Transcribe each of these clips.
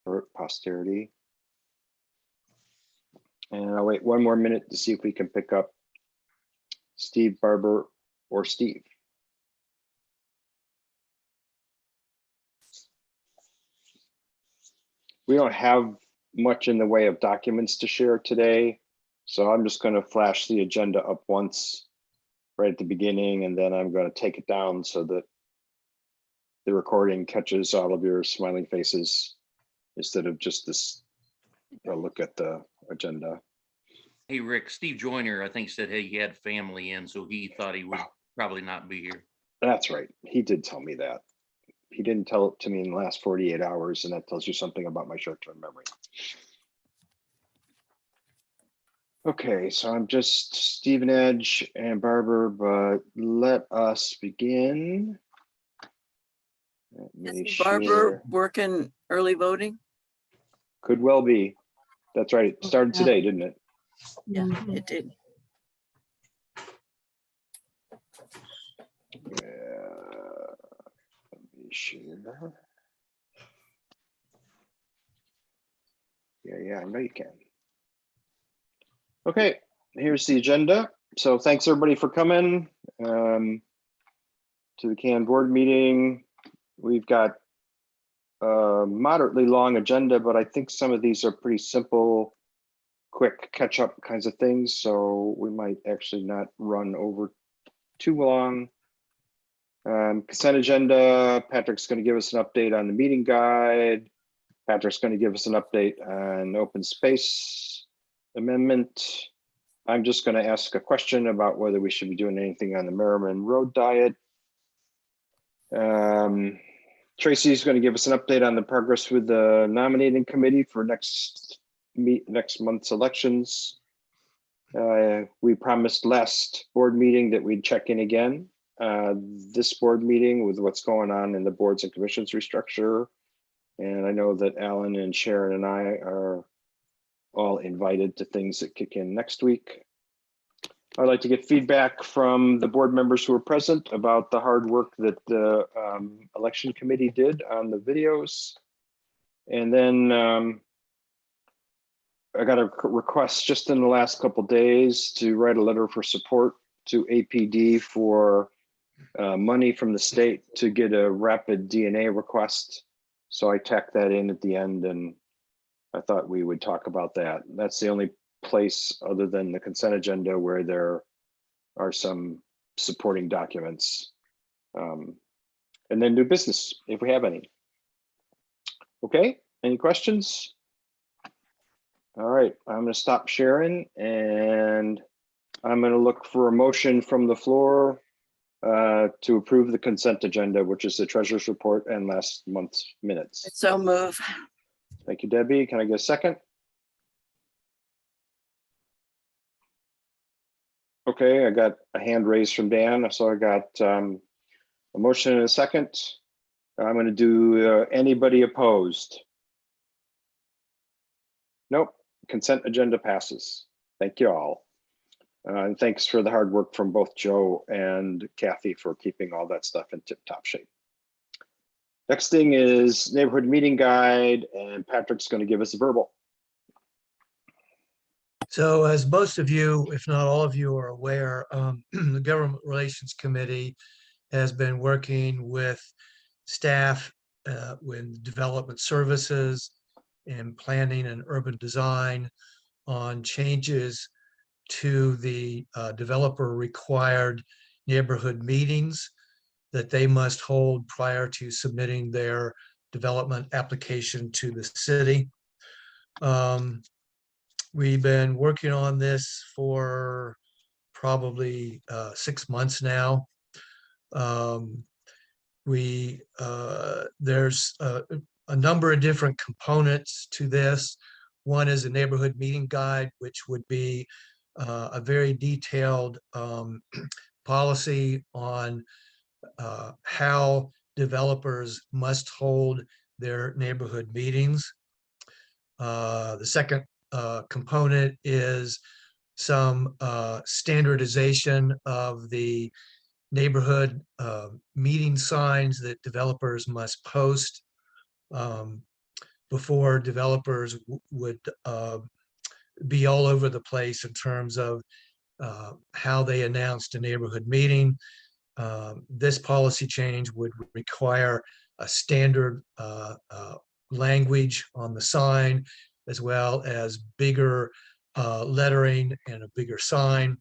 for posterity. And I'll wait one more minute to see if we can pick up Steve, Barbara, or Steve. We don't have much in the way of documents to share today, so I'm just going to flash the agenda up once right at the beginning, and then I'm going to take it down so that the recording catches all of your smiling faces instead of just this look at the agenda. Hey, Rick, Steve Joyner, I think, said, hey, he had family in, so he thought he would probably not be here. That's right. He did tell me that. He didn't tell it to me in the last 48 hours, and that tells you something about my short-term memory. Okay, so I'm just Stephen Edge and Barbara, but let us begin. Is Barbara working early voting? Could well be. That's right. It started today, didn't it? Yeah, it did. Yeah. Let me share. Yeah, I know you can. Okay, here's the agenda. So thanks everybody for coming to the CAN board meeting. We've got a moderately long agenda, but I think some of these are pretty simple, quick catch up kinds of things. So we might actually not run over too long. Consent agenda, Patrick's going to give us an update on the meeting guide. Patrick's going to give us an update on open space amendment. I'm just going to ask a question about whether we should be doing anything on the Merrimon road diet. Tracy's going to give us an update on the progress with the nominating committee for next month's elections. We promised last board meeting that we'd check in again. This board meeting with what's going on in the boards and commissions restructure. And I know that Alan and Sharon and I are all invited to things that kick in next week. I'd like to get feedback from the board members who are present about the hard work that the election committee did on the videos. And then I got a request just in the last couple of days to write a letter for support to APD for money from the state to get a rapid DNA request. So I tacked that in at the end, and I thought we would talk about that. That's the only place other than the consent agenda where there are some supporting documents. And then new business, if we have any. Okay, any questions? All right, I'm going to stop sharing, and I'm going to look for a motion from the floor to approve the consent agenda, which is the treasurer's report and last month's minutes. So move. Thank you, Debbie. Can I get a second? Okay, I got a hand raised from Dan, so I got a motion and a second. I'm going to do anybody opposed? Nope, consent agenda passes. Thank you all. And thanks for the hard work from both Joe and Kathy for keeping all that stuff in tip-top shape. Next thing is neighborhood meeting guide, and Patrick's going to give us a verbal. So as most of you, if not all of you are aware, the Government Relations Committee has been working with staff with development services and planning and urban design on changes to the developer required neighborhood meetings that they must hold prior to submitting their development application to the city. We've been working on this for probably 6 months now. There's a number of different components to this. One is a neighborhood meeting guide, which would be a very detailed policy on how developers must hold their neighborhood meetings. The second component is some standardization of the neighborhood meeting signs that developers must post. before developers would be all over the place in terms of how they announced a neighborhood meeting. This policy change would require a standard language on the sign, as well as bigger lettering and a bigger sign.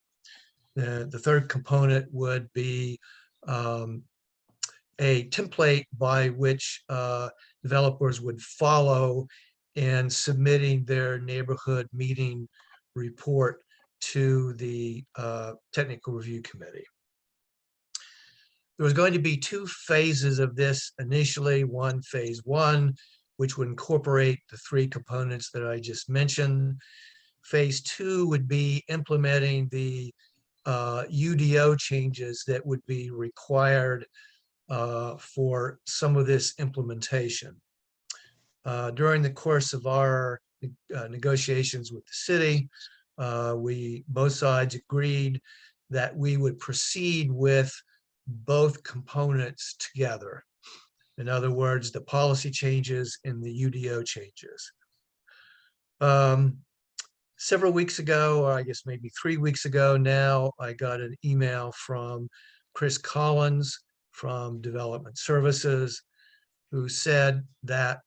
The third component would be a template by which developers would follow in submitting their neighborhood meeting report to the technical review committee. There was going to be two phases of this initially. One, phase one, which would incorporate the three components that I just mentioned. Phase two would be implementing the UDO changes that would be required for some of this implementation. During the course of our negotiations with the city, both sides agreed that we would proceed with both components together. In other words, the policy changes and the UDO changes. Several weeks ago, or I guess maybe 3 weeks ago now, I got an email from Chris Collins from Development Services, who said that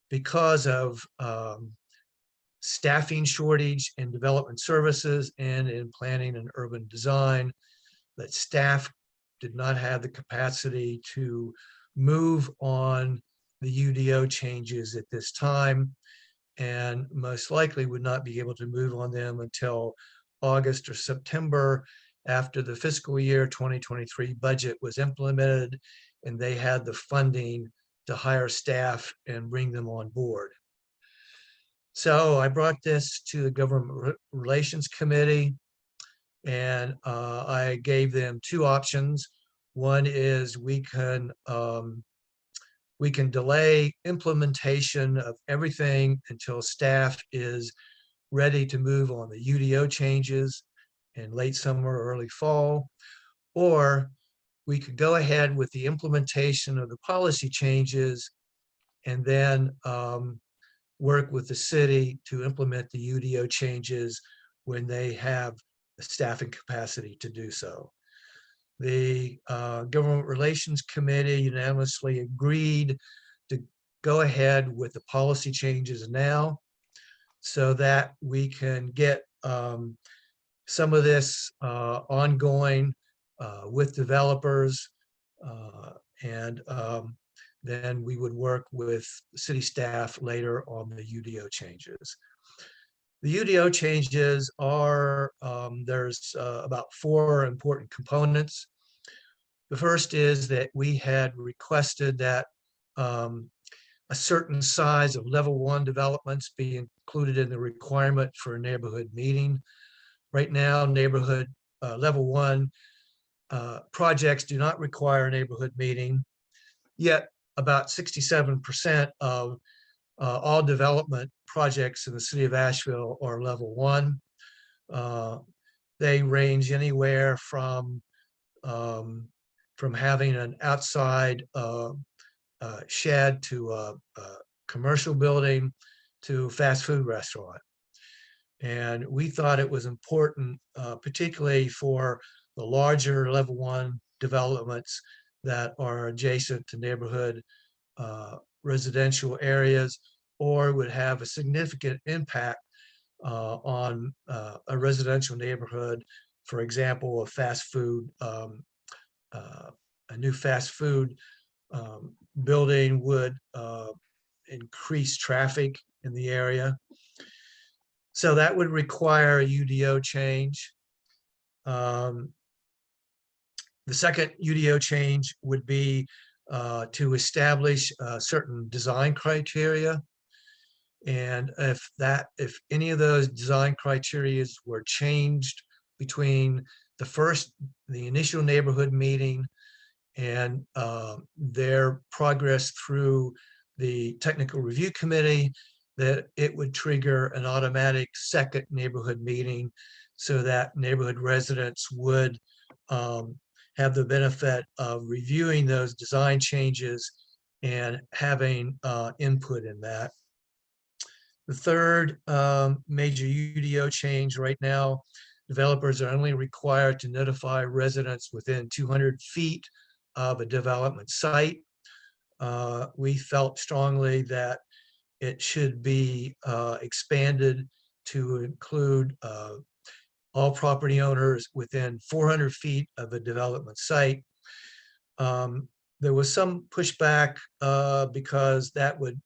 because of staffing shortage in development services and in planning and urban design, that staff did not have the capacity to move on the UDO changes at this time, and most likely would not be able to move on them until August or September, after the fiscal year 2023 budget was implemented and they had the funding to hire staff and bring them on board. So I brought this to the Government Relations Committee, and I gave them two options. One is we can delay implementation of everything until staff is ready to move on the UDO changes in late summer or early fall, or we could go ahead with the implementation of the policy changes and then work with the city to implement the UDO changes when they have the staffing capacity to do so. The Government Relations Committee unanimously agreed to go ahead with the policy changes now, so that we can get some of this ongoing with developers, and then we would work with city staff later on the UDO changes. The UDO changes are, there's about 4 important components. The first is that we had requested that a certain size of level 1 developments be included in the requirement for a neighborhood meeting. Right now, neighborhood level 1 projects do not require a neighborhood meeting, yet about 67% of all development projects in the city of Asheville are level 1. They range anywhere from having an outside shed to a commercial building to fast food restaurant. And we thought it was important, particularly for the larger level 1 developments that are adjacent to neighborhood residential areas, or would have a significant impact on a residential neighborhood. For example, a new fast food building would increase traffic in the area. So that would require a UDO change. The second UDO change would be to establish certain design criteria. And if any of those design criteria were changed between the initial neighborhood meeting and their progress through the technical review committee, that it would trigger an automatic second neighborhood meeting, so that neighborhood residents would have the benefit of reviewing those design changes and having input in that. The third major UDO change right now, developers are only required to notify residents within 200 feet of a development site. We felt strongly that it should be expanded to include all property owners within 400 feet of a development site. There was some pushback because that would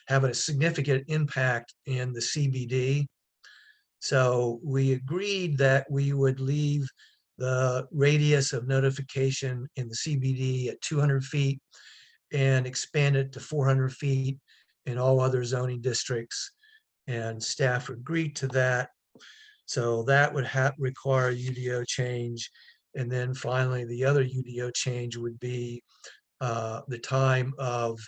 have a significant impact in the CBD. So we agreed that we would leave the radius of notification in the CBD at 200 feet and expand it to 400 feet in all other zoning districts. And staff agreed to that. So that would require a UDO change. And then finally, the other UDO change would be the time of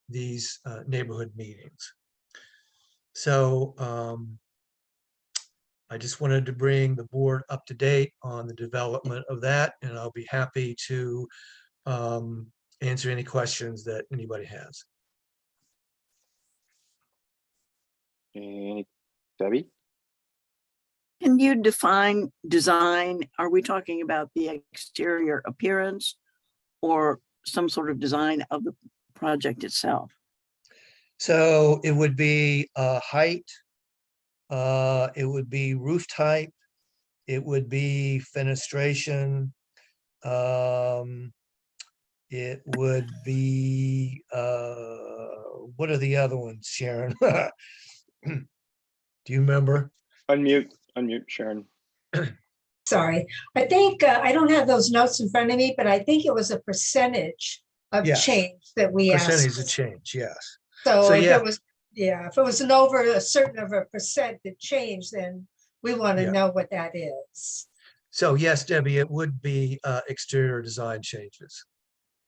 these neighborhood meetings. So I just wanted to bring the board up to date on the development of that, and I'll be happy to answer any questions that anybody has. And Debbie? Can you define design? Are we talking about the exterior appearance or some sort of design of the project itself? So it would be height, it would be roof type, it would be fenestration, it would be, what are the other ones, Sharon? Do you remember? Unmute, Sharon. Sorry, I think, I don't have those notes in front of me, but I think it was a percentage of Yes. change that we Percentage of asked. change, yes. So So, if yeah. it was, if it was an over a certain of a percent that changed, then we want to Yeah. know what that is. So yes, Debbie, it would be exterior design changes.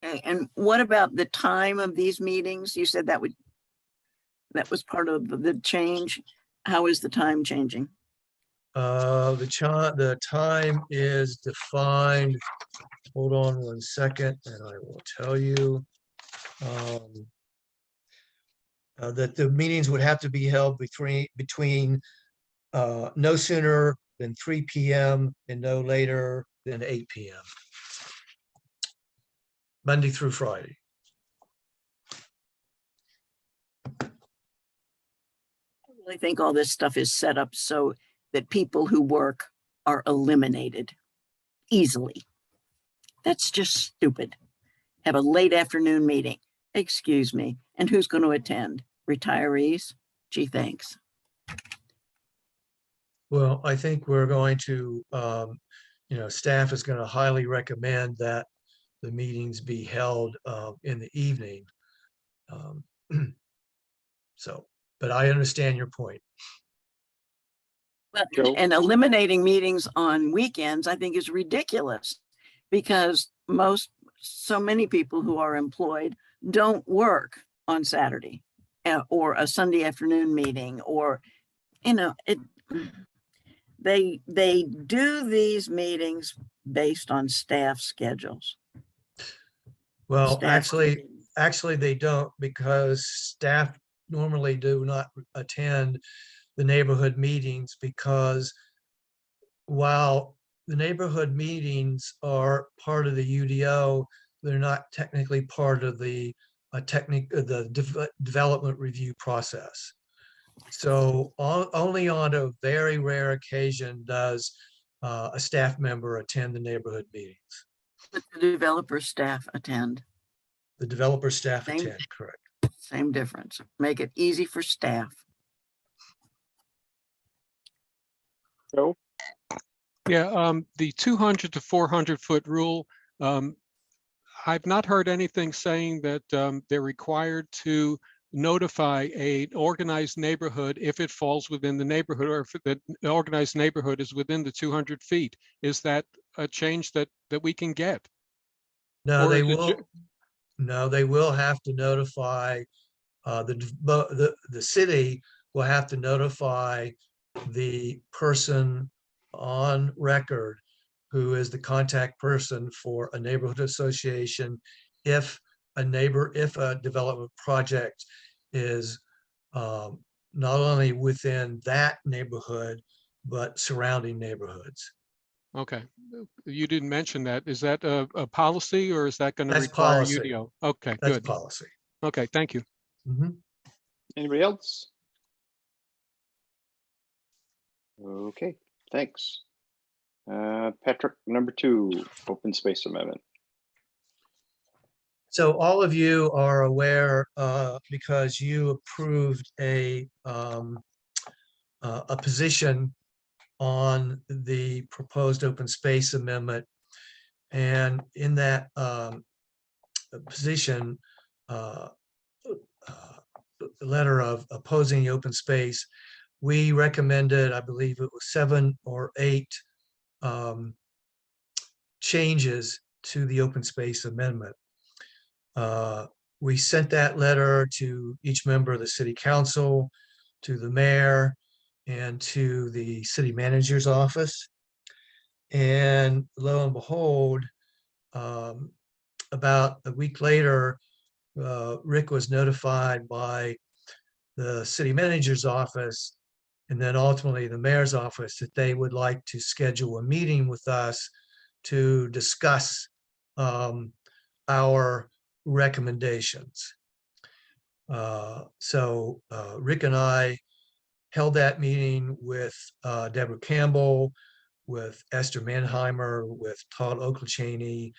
Okay, and what about the time of these meetings? You said that was part of the change. How is the time changing? The time is defined. Hold on one second, and I will tell you that the meetings would have to be held between no sooner than 3 p.m. and no later than 8 p.m. Monday through Friday. I really think all this stuff is set up so that people who work are eliminated easily. That's just stupid. Have a late afternoon meeting. Excuse me. And who's going to attend? Retirees? Gee, thanks. Well, I think we're going to, staff is going to highly recommend that the meetings be held in the evening. So, but I understand your point. Well, Joe? and eliminating meetings on weekends, I think, is ridiculous because so many people who are employed don't work on Saturday or a Sunday afternoon meeting, or, they do these meetings based on staff schedules. Well, Staff actually they don't, because staff normally do not attend the neighborhood meetings, because while the neighborhood meetings are part of the UDO, they're not technically part of the development review process. So only on a very rare occasion does a staff member attend the neighborhood meetings. But the developer staff attend. The developer staff Same. attend, correct. Same difference. Make it easy for staff. Joe? Yeah, the 200 to 400 foot rule, I've not heard anything saying that they're required to notify an organized neighborhood if it falls within the neighborhood, or if the organized neighborhood is within the 200 feet. Is that a change that we can get? No, Or they is it will. No, they will have to notify the city will have to notify the person on record who is the contact person for a neighborhood association if if a development project is not only within that neighborhood, but surrounding neighborhoods. Okay, you didn't mention that. Is that a policy or is that going to That's require policy. UDO? Okay, That's good. policy. Okay, thank you. Mhm. Anybody else? Okay, thanks. Patrick, number 2, open space amendment. So all of you are aware, because you approved a position on the proposed open space amendment. And in that position, letter of opposing the open space, we recommended, I believe it was 7 or 8 changes to the open space amendment. We sent that letter to each member of the city council, to the mayor, and to the city manager's office. And lo and behold, about a week later, Rick was notified by the city manager's office and then ultimately the mayor's office that they would like to schedule a meeting with us to discuss our recommendations. So Rick and I held that meeting with Deborah Campbell, with Esther Mannheimer, with Todd Oaklechaney,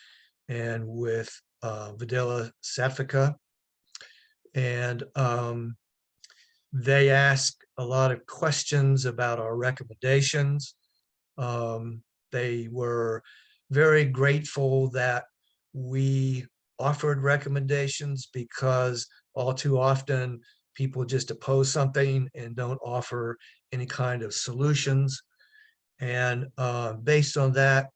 and with Videla Safika. And they asked a lot of questions about our recommendations. They were very grateful that we offered recommendations, because all too often people just oppose something and don't offer any kind of solutions. And based on that,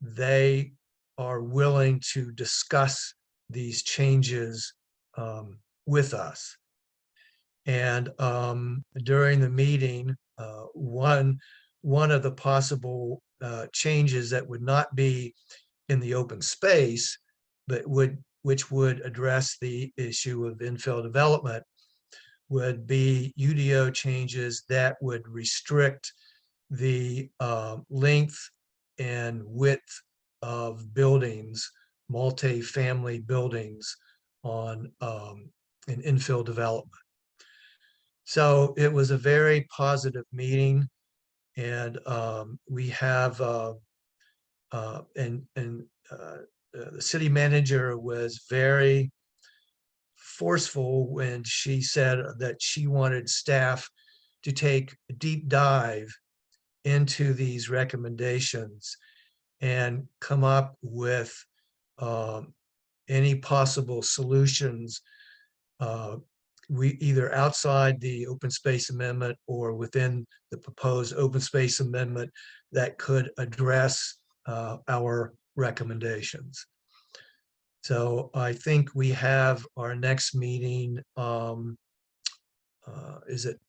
they are willing to discuss these changes with us. And during the meeting, one of the possible changes that would not be in the open space, but which would address the issue of infill development, would be UDO changes that would restrict the length and width of buildings, multi-family buildings on an infill development. So it was a very positive meeting, and we have the city manager was very forceful when she said that she wanted staff to take a deep dive into these recommendations and come up with any possible solutions, we either outside the open space amendment or within the proposed open space amendment, that could address our recommendations. So I think we have our next meeting, is it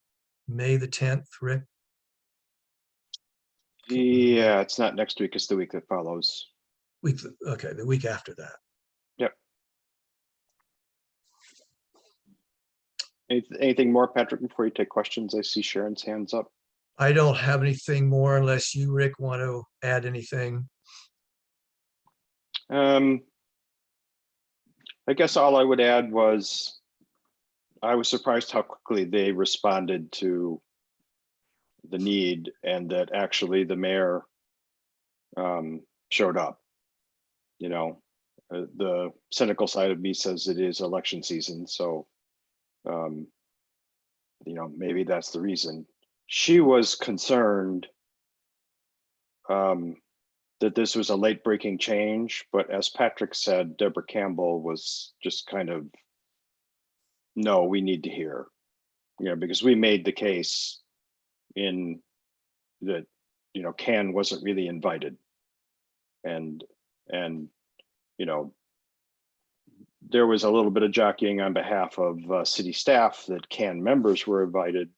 May the 10th, Rick? Yeah, it's not next week, it's the week that follows. Okay, the week after that. Yep. Anything more, Patrick, before you take questions? I see Sharon's hands up. I don't have anything more unless you, Rick, want to add anything. I guess all I would add was I was surprised how quickly they responded to the need, and that actually the mayor showed up. You know, the cynical side of me says it is election season, so you know, maybe that's the reason. She was concerned that this was a late breaking change, but as Patrick said, Deborah Campbell was just kind of, no, we need to hear, you know, because we made the case in that, you know, Can wasn't really invited. And, you know, there was a little bit of jockeying on behalf of city staff that Can members were invited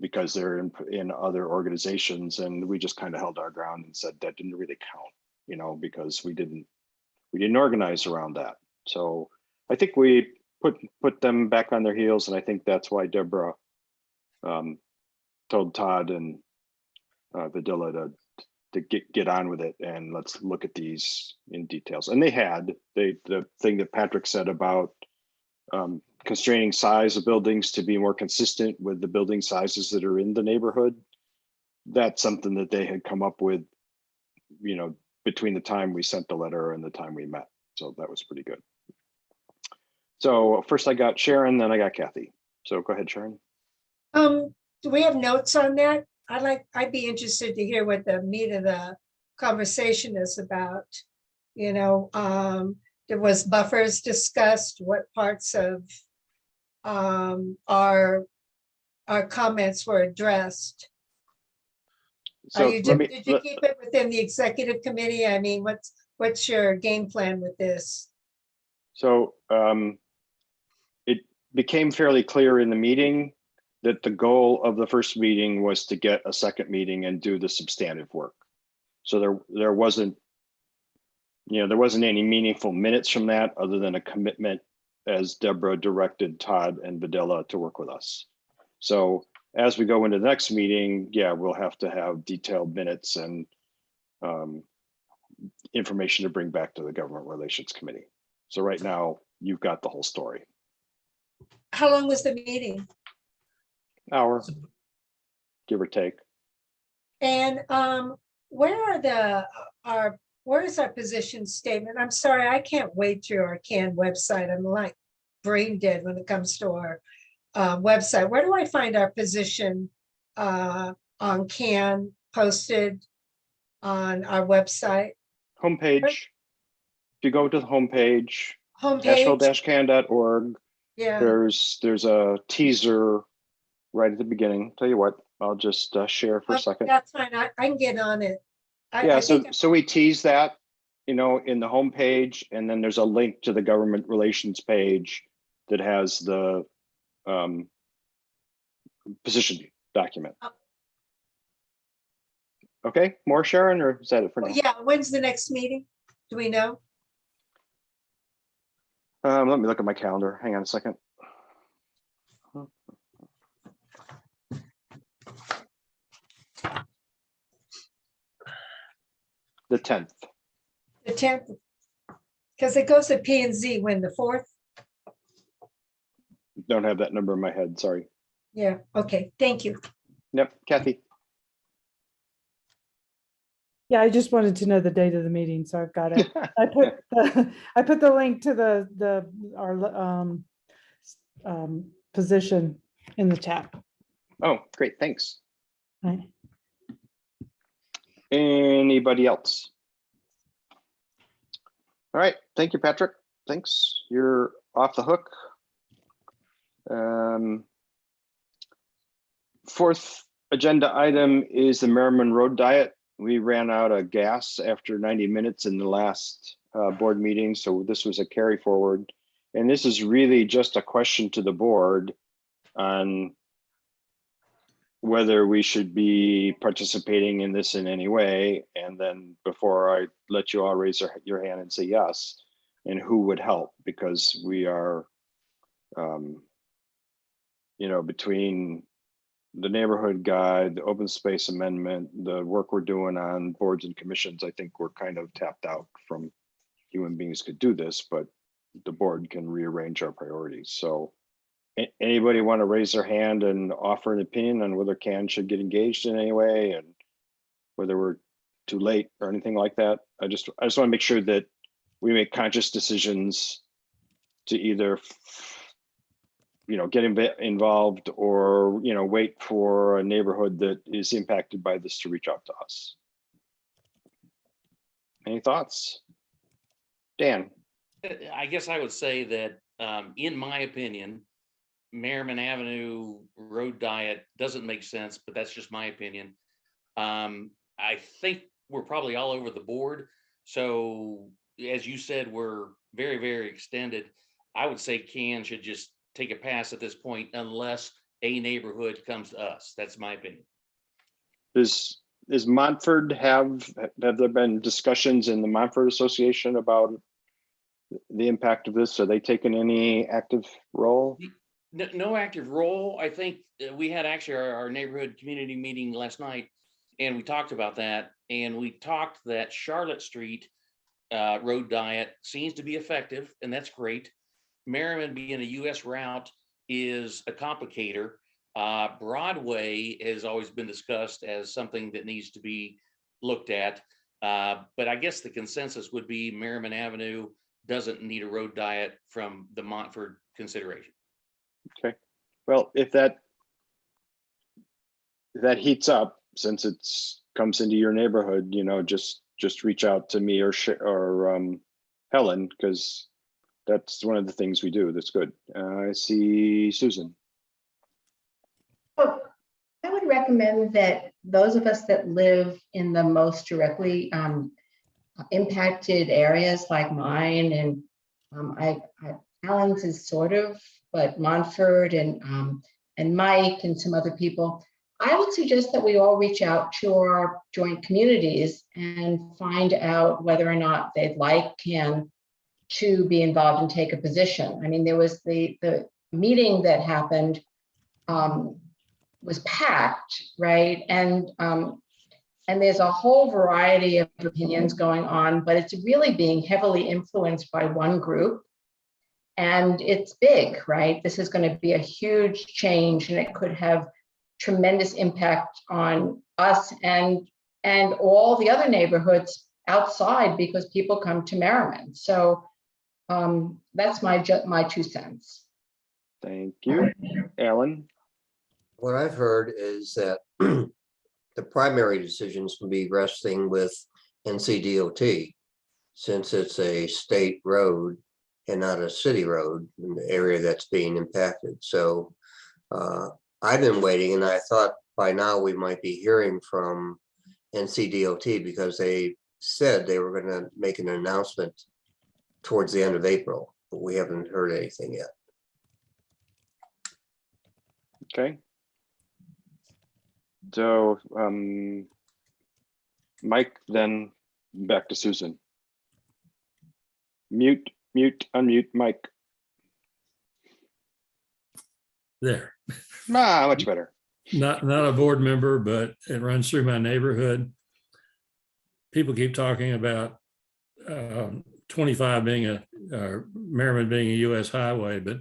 because they're in other organizations, and we just kind of held our ground and said that didn't really count, you know, because we didn't organize around that. So I think we put them back on their heels, and I think that's why Deborah told Todd and Vidilla to get on with it, and let's look at these in details. And the thing that Patrick said about constraining size of buildings to be more consistent with the building sizes that are in the neighborhood. That's something that they had come up with, you know, between the time we sent the letter and the time we met. So that was pretty good. So first I got Sharon, then I got Kathy. So go ahead, Sharon. Do we have notes on that? I'd be interested to hear what the meat of the conversation is about. You know, there was buffers discussed, what parts of our comments were addressed. So Did you keep it within the executive committee? I mean, what's your game plan with this? So it became fairly clear in the meeting that the goal of the first meeting was to get a second meeting and do the substantive work. So there wasn't, you know, there wasn't any meaningful minutes from that other than a commitment as Deborah directed Todd and Vidilla to work with us. So as we go into the next meeting, yeah, we'll have to have detailed minutes and information to bring back to the Government Relations Committee. So right now you've got the whole story. How long was the meeting? Hour, give or take. And where is our position statement? I'm sorry, I can't wait through our CAN website. I'm like brain dead when it comes to our website. Where do I find our position on CAN posted on our website? Homepage. If you go to the homepage, Homepage? Asheville-can.org, Yeah. there's a teaser right at the beginning. Tell you what, I'll just share for a second. That's fine. I can get on it. Yeah, so we tease that, you know, in the homepage, and then there's a link to the government relations page that has the position document. Okay, more Sharon, or is that it for now? Yeah, when's the next meeting? Do we know? Let me look at my calendar. Hang on a second. The 10th. The 10th? Because it goes to P and Z when, the 4th? Don't have that number in my head, sorry. Yeah, okay, thank you. Yep, Kathy. Yeah, I just wanted to know the date of the meeting, so I've got it. I put the link to our position in the chat. Oh, great, thanks. Right. Anybody else? All right, thank you, Patrick. Thanks, you're off the hook. Fourth agenda item is the Merrimon Road Diet. We ran out of gas after 90 minutes in the last board meeting, so this was a carry forward. And this is really just a question to the board on whether we should be participating in this in any way. And then before I let you all raise your hand and say yes, and who would help, because we are, you know, between the neighborhood guide, the open space amendment, the work we're doing on boards and commissions, I think we're kind of tapped out from human beings could do this, but the board can rearrange our priorities. So anybody want to raise their hand and offer an opinion on whether CAN should get engaged in any way and whether we're too late or anything like that? I just want to make sure that we make conscious decisions to either, you know, get involved or, you know, wait for a neighborhood that is impacted by this to reach out to us. Any thoughts? Dan. I guess I would say that, in my opinion, Merrimon Avenue Road Diet doesn't make sense, but that's just my opinion. I think we're probably all over the board. So as you said, we're very, very extended. I would say CAN should just take a pass at this point unless a neighborhood comes to us. That's my opinion. Does Montford have there been discussions in the Montford Association about the impact of this? Are they taking any active role? No, no active role. I think we had actually our neighborhood community meeting last night, and we talked about that. And we talked that Charlotte Street road diet seems to be effective, and that's great. Merrimon being a US route is a complicator. Broadway has always been discussed as something that needs to be looked at. But I guess the consensus would be Merrimon Avenue doesn't need a road diet from the Montford consideration. Okay, well, if that heats up, since it's comes into your neighborhood, you know, just reach out to me or Helen, because that's one of the things we do. That's good. I see Susan. Oh, I would recommend that those of us that live in the most directly impacted areas like mine, and Alan's is sort of, but Montford and Mike and some other people, I would suggest that we all reach out to our joint communities and find out whether or not they'd like to be involved and take a position. I mean, there was the meeting that happened was packed, right? And there's a whole variety of opinions going on, but it's really being heavily influenced by one group. And it's big, right? This is going to be a huge change, and it could have tremendous impact on us and all the other neighborhoods outside, because people come to Merrimon. So that's my 2 cents. Thank you. Alan? What I've heard is that the primary decisions can be resting with NCDOT, since it's a state road and not a city road in the area that's being impacted. So I've been waiting, and I thought by now we might be hearing from NCDOT, because they said they were going to make an announcement towards the end of April, but we haven't heard anything yet. Okay. So Mike, then back to Susan. Mute, unmute, Mike. There. Much better. Not a board member, but it runs through my neighborhood. People keep talking about 25 being Merrimon being a US highway, but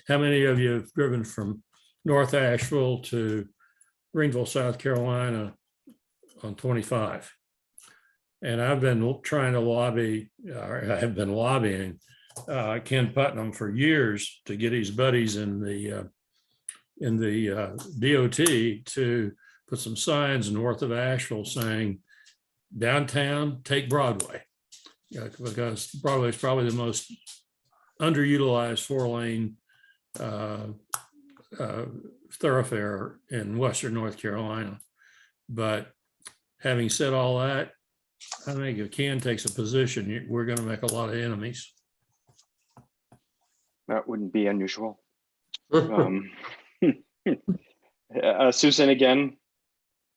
how many of you have driven from North Asheville to Greenville, South Carolina on 25? And I've been trying to lobby, or I have been lobbying Ken Putnam for years to get his buddies in the DOT to put some signs north of Asheville saying, downtown, take Broadway. Because Broadway is probably the most underutilized 4-lane thoroughfare in Western North Carolina. But having said all that, I think if Ken takes a position, we're going to make a lot of enemies. That wouldn't be unusual. Susan again.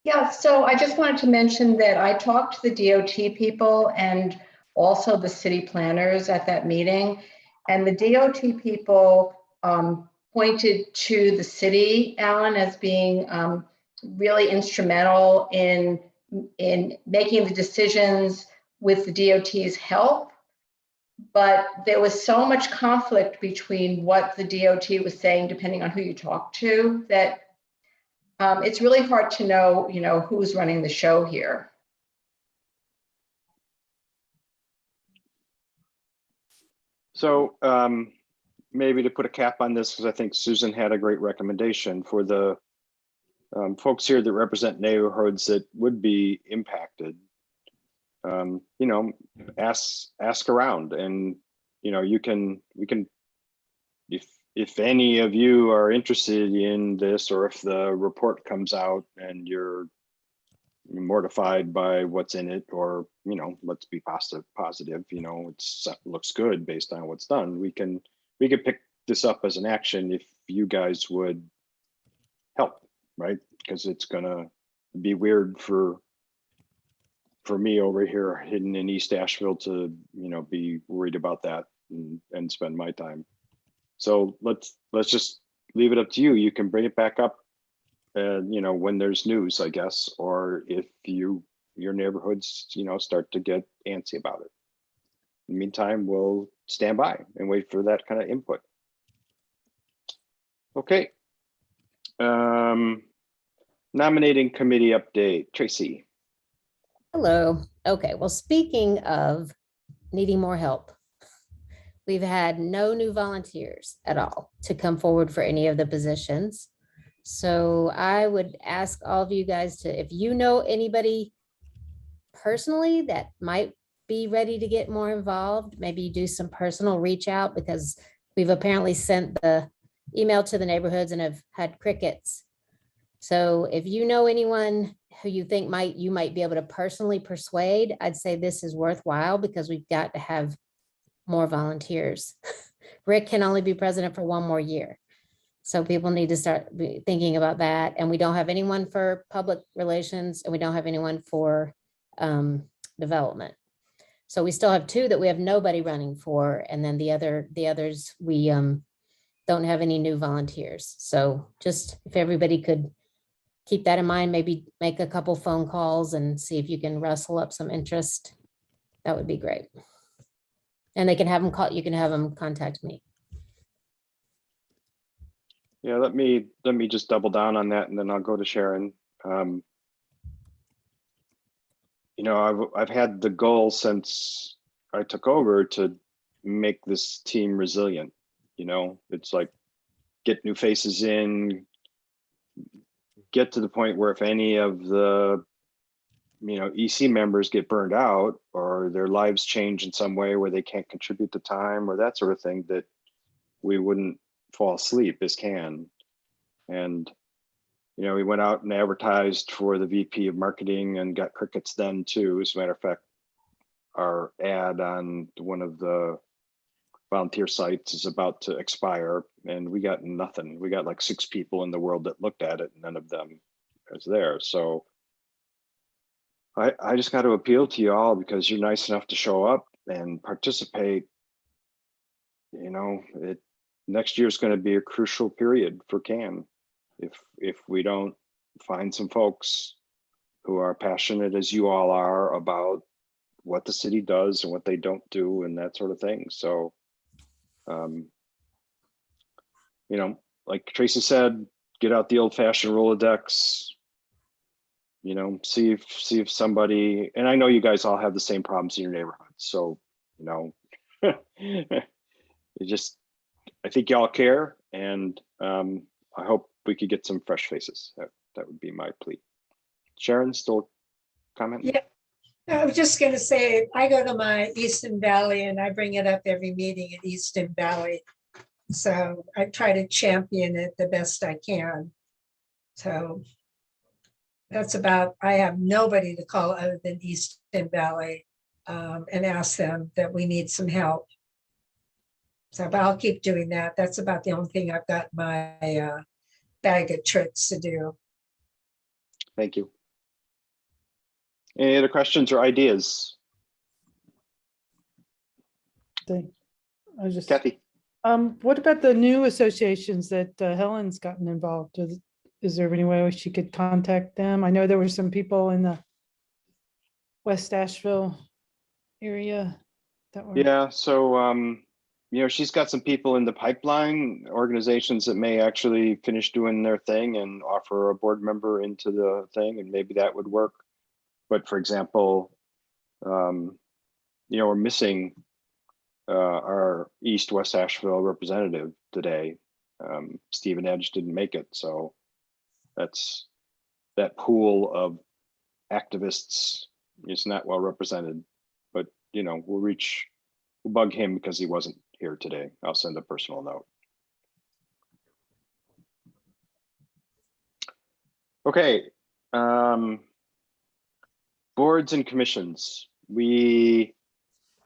Yeah, so I just wanted to mention that I talked to the DOT people and also the city planners at that meeting. And the DOT people pointed to the city, Alan, as being really instrumental in making the decisions with the DOT's help. But there was so much conflict between what the DOT was saying, depending on who you talk to, that it's really hard to know, who's running the show here. So maybe to put a cap on this, because I think Susan had a great recommendation for the folks here that represent neighborhoods that would be impacted. Ask around, and we can, if any of you are interested in this, or if the report comes out and you're mortified by what's in it, or let's be positive, it looks good based on what's done, we can pick this up as an action if you guys would help, right? Because it's gonna be weird for me over here hidden in East Asheville to be worried about that and spend my time. So let's just leave it up to you. You can bring it back up, you know, when there's news, I guess, or if your neighborhoods, you know, start to get antsy about it. In the meantime, we'll stand by and wait for that kind of input. Okay. Nominating committee update, Tracy. Hello. Okay, well, speaking of needing more help, we've had no new volunteers at all to come forward for any of the positions. So I would ask all of you guys to, if you know anybody personally that might be ready to get more involved, maybe do some personal reach out, because we've apparently sent the email to the neighborhoods and have had crickets. So if you know anyone who you think you might be able to personally persuade, I'd say this is worthwhile, because we've got to have more volunteers. Rick can only be president for 1 more year. So people need to start thinking about that. And we don't have anyone for public relations, and we don't have anyone for development. So we still have 2 that we have nobody running for. And then the others, we don't have any new volunteers. So just if everybody could keep that in mind, maybe make a couple phone calls and see if you can rustle up some interest, that would be great. And they can have them call, you can have them contact me. Yeah, let me just double down on that, and then I'll go to Sharon. You know, I've had the goal since I took over to make this team resilient. You know, it's like get new faces in, get to the point where if any of the, you know, EC members get burned out or their lives change in some way where they can't contribute the time or that sort of thing, that we wouldn't fall asleep as can. And, you know, we went out and advertised for the VP of marketing and got crickets then too. As a matter of fact, our ad on one of the volunteer sites is about to expire and we got nothing. We got like 6 people in the world that looked at it, and none of them is there. So I just got to appeal to you all, because you're nice enough to show up and participate. You know, next year is going to be a crucial period for CAN. If we don't find some folks who are passionate as you all are about what the city does and what they don't do and that sort of thing. So, you know, like Tracy said, get out the old fashioned Rolodex, you know, see if somebody, and I know you guys all have the same problems in your neighborhood. So, you know, I think y'all care, and I hope we could get some fresh faces. That would be my plea. Sharon, still comment? Yeah, I was just gonna say, I go to my Easton Valley and I bring it up every meeting in Easton Valley. So I try to champion it the best I can. So that's about, I have nobody to call other than Easton Valley and ask them that we need some help. So, but I'll keep doing that. That's about the only thing I've got my bag of tricks to do. Thank you. Any other questions or ideas? I was just, Kathy? what about the new associations that Helen's gotten involved with? Is there any way she could contact them? I know there were some people in the West Asheville area that were. Yeah, so you know, she's got some people in the pipeline, organizations that may actually finish doing their thing and offer a board member into the thing, and maybe that would work. But for example, you know, we're missing our East West Asheville representative today. Stephen Edge didn't make it, so that's that pool of activists is not well represented. But you know, we'll bug him because he wasn't here today. I'll send a personal note. Okay. Boards and commissions. We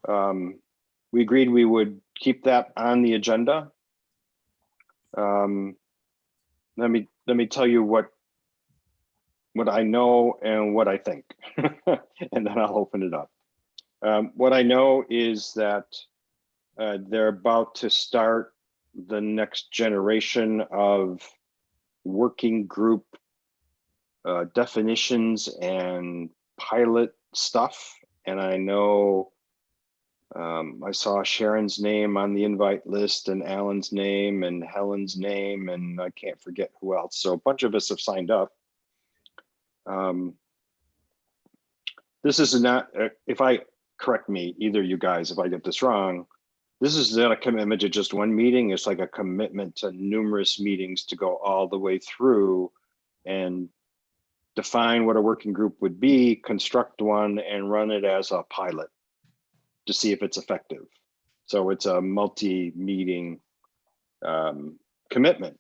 agreed we would keep that on the agenda. Let me tell you what I know and what I think, and then I'll open it up. What I know is that They're about to start the next generation of working group definitions and pilot stuff. And I know I saw Sharon's name on the invite list and Alan's name and Helen's name, and I can't forget who else. So a bunch of us have signed up. This is not, if I correct me, either you guys, if I get this wrong, this is not a commitment to just one meeting. It's like a commitment to numerous meetings to go all the way through and define what a working group would be, construct one, and run it as a pilot to see if it's effective. So it's a multi-meeting commitment.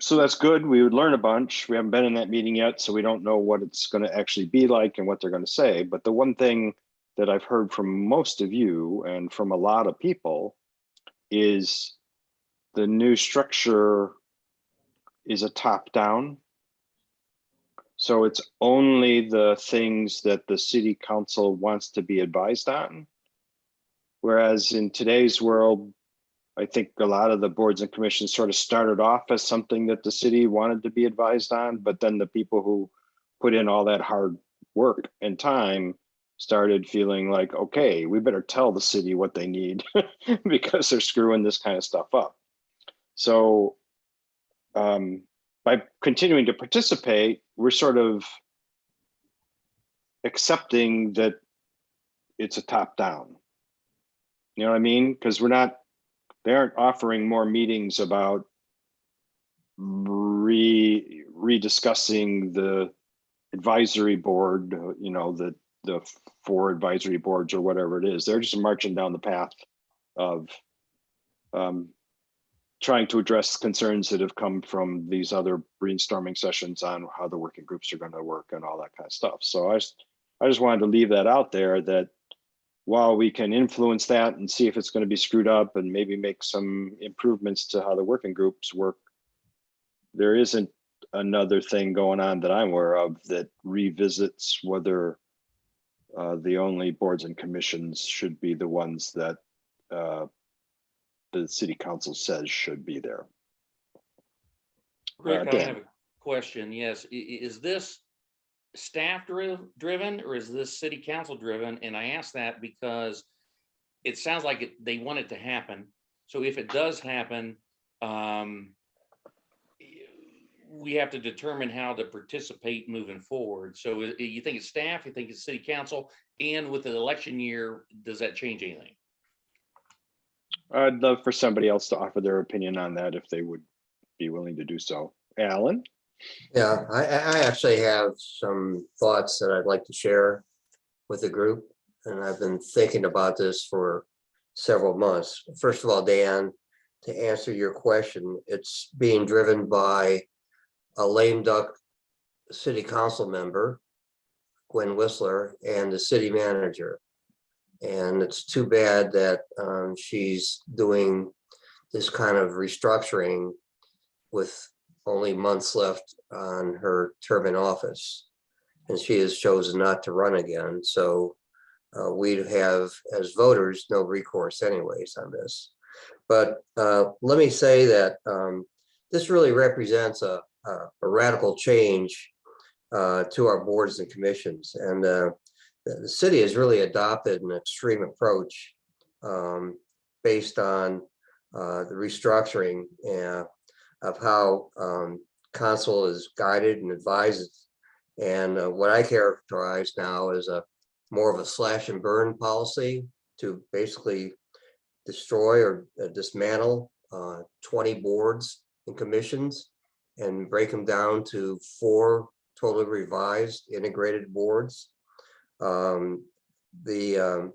So that's good. We would learn a bunch. We haven't been in that meeting yet, so we don't know what it's going to actually be like and what they're going to say. But the one thing that I've heard from most of you and from a lot of people is the new structure is a top-down. So it's only the things that the city council wants to be advised on. Whereas in today's world, I think a lot of the boards and commissions sort of started off as something that the city wanted to be advised on, but then the people who put in all that hard work and time started feeling like, okay, we better tell the city what they need because they're screwing this kind of stuff up. So by continuing to participate, we're sort of accepting that it's a top down. You know what I mean? Because they aren't offering more meetings about rediscussing the advisory board, you know, the 4 advisory boards or whatever it is. They're just marching down the path of trying to address concerns that have come from these other brainstorming sessions on how the working groups are going to work and all that kind of stuff. So I just wanted to leave that out there, that while we can influence that and see if it's going to be screwed up and maybe make some improvements to how the working groups work, there isn't another thing going on that I'm aware of that revisits whether the only boards and commissions should be the ones that the city council says should be there. Rick, I Dan. have a question. Yes, is this staff driven or is this city council driven? And I ask that because it sounds like they want it to happen. So if it does happen, we have to determine how to participate moving forward. So you think it's staff, you think it's city council, and with the election year, does that change anything? I'd love for somebody else to offer their opinion on that if they would be willing to do so. Alan? Yeah, I actually have some thoughts that I'd like to share with the group. And I've been thinking about this for several months. First of all, Dan, to answer your question, it's being driven by a lame duck city council member, Gwen Whistler, and the city manager. And it's too bad that she's doing this kind of restructuring with only months left on her term in office. And she has chosen not to run again. So we'd have, as voters, no recourse anyways on this. But let me say that this really represents a radical change to our boards and commissions. And the city has really adopted an extreme approach based on the restructuring of how council is guided and advises. And what I characterize now as more of a slash and burn policy to basically destroy or dismantle 20 boards and commissions and break them down to 4 totally revised integrated boards. The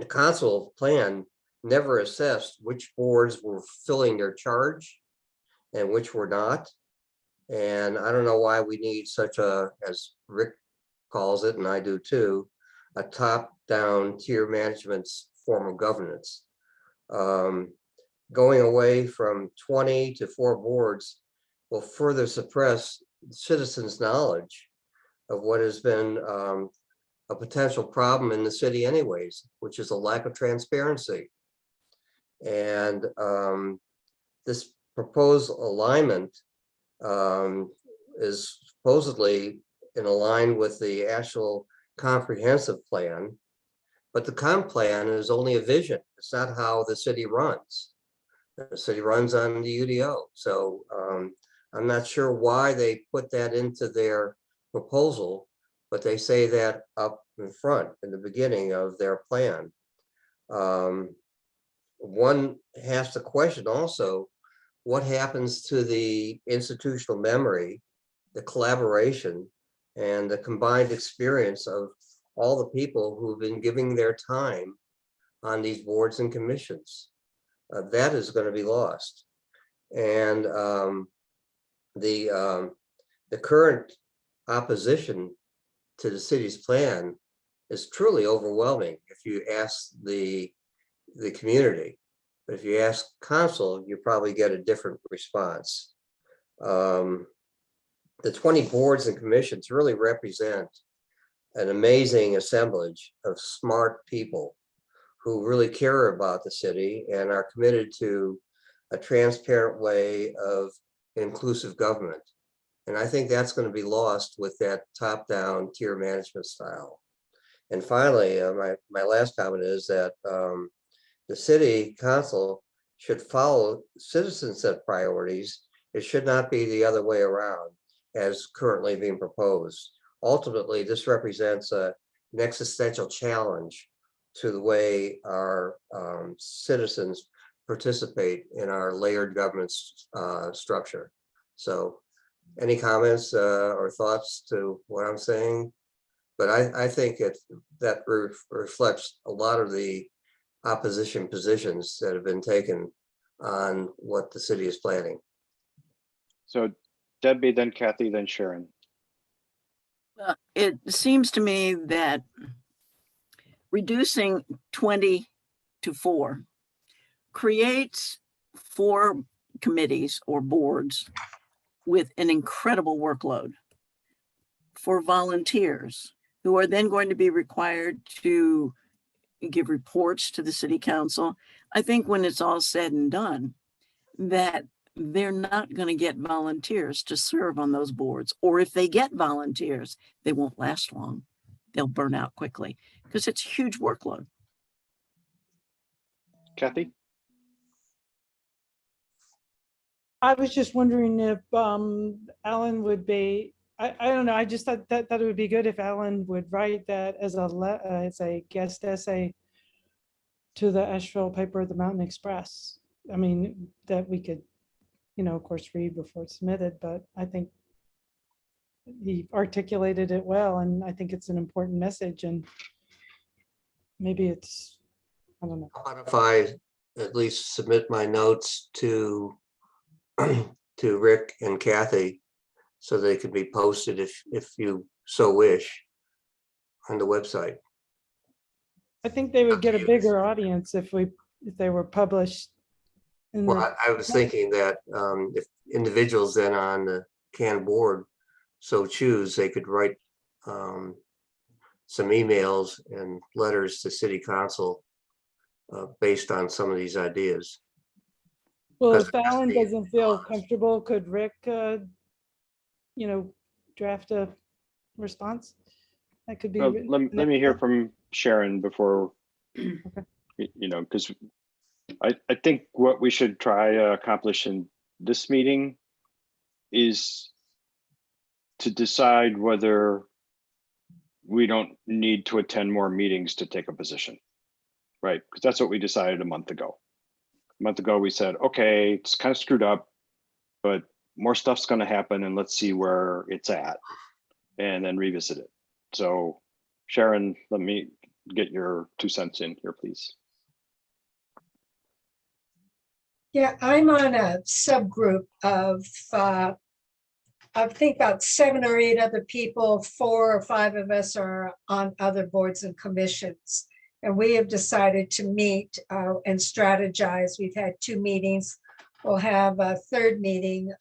council plan never assessed which boards were filling their charge and which were not. And I don't know why we need such a, as Rick calls it, and I do too, a top-down tier management's form of governance. Going away from 20 to 4 boards will further suppress citizens' knowledge of what has been a potential problem in the city anyways, which is a lack of transparency. And this proposed alignment is supposedly in line with the actual comprehensive plan, but the comp plan is only a vision. It's not how the city runs. The city runs on the UDO. So I'm not sure why they put that into their proposal, but they say that up in front in the beginning of their plan. One has to question also, what happens to the institutional memory, the collaboration, and the combined experience of all the people who've been giving their time on these boards and commissions? That is going to be lost. And the current opposition to the city's plan is truly overwhelming if you ask the community. But if you ask council, you probably get a different response. The 20 boards and commissions really represent an amazing assemblage of smart people who really care about the city and are committed to a transparent way of inclusive government. And I think that's going to be lost with that top-down tier management style. And finally, my last comment is that the city council should follow citizen-set priorities. It should not be the other way around as currently being proposed. Ultimately, this represents an existential challenge to the way our citizens participate in our layered government structure. So any comments or thoughts to what I'm saying? But I think that reflects a lot of the opposition positions that have been taken on what the city is planning. So Debbie, then Kathy, then Sharon. It seems to me that reducing 20 to 4 creates 4 committees or boards with an incredible workload for volunteers who are then going to be required to give reports to the city council. I think when it's all said and done, that they're not going to get volunteers to serve on those boards. Or if they get volunteers, they won't last long. They'll burn out quickly because it's a huge workload. Kathy? I was just wondering if Alan would be, I don't know, I just thought that it would be good if Alan would write that as a guest essay to the Asheville paper, the Mountain Express. I mean, that we could, of course, read before it's submitted, but I think he articulated it well, and I think it's an important message, and maybe it's, I don't know. How about if I at least submit my notes to Rick and Kathy so they can be posted if you so wish on the website? I think they would get a bigger audience if they were published. Well, I was thinking that if individuals then on the CAN board so choose, they could write some emails and letters to city council based on some of these ideas. Well, Because if Alan doesn't feel comfortable, could Rick, draft a response? That could be. Well, let me hear from Sharon before, because I think what we should try to accomplish in this meeting is to decide whether we don't need to attend more meetings to take a position, right? Because that's what we decided a month ago. A month ago, we said, okay, it's kind of screwed up, but more stuff's going to happen, and let's see where it's at, and then revisit it. So, Sharon, let me get your 2 cents in here, please. Yeah, I'm on a subgroup of, I think about 7 or 8 other people. 4 or 5 of us are on other boards and commissions. And we have decided to meet and strategize. We've had 2 meetings. We'll have a 3rd meeting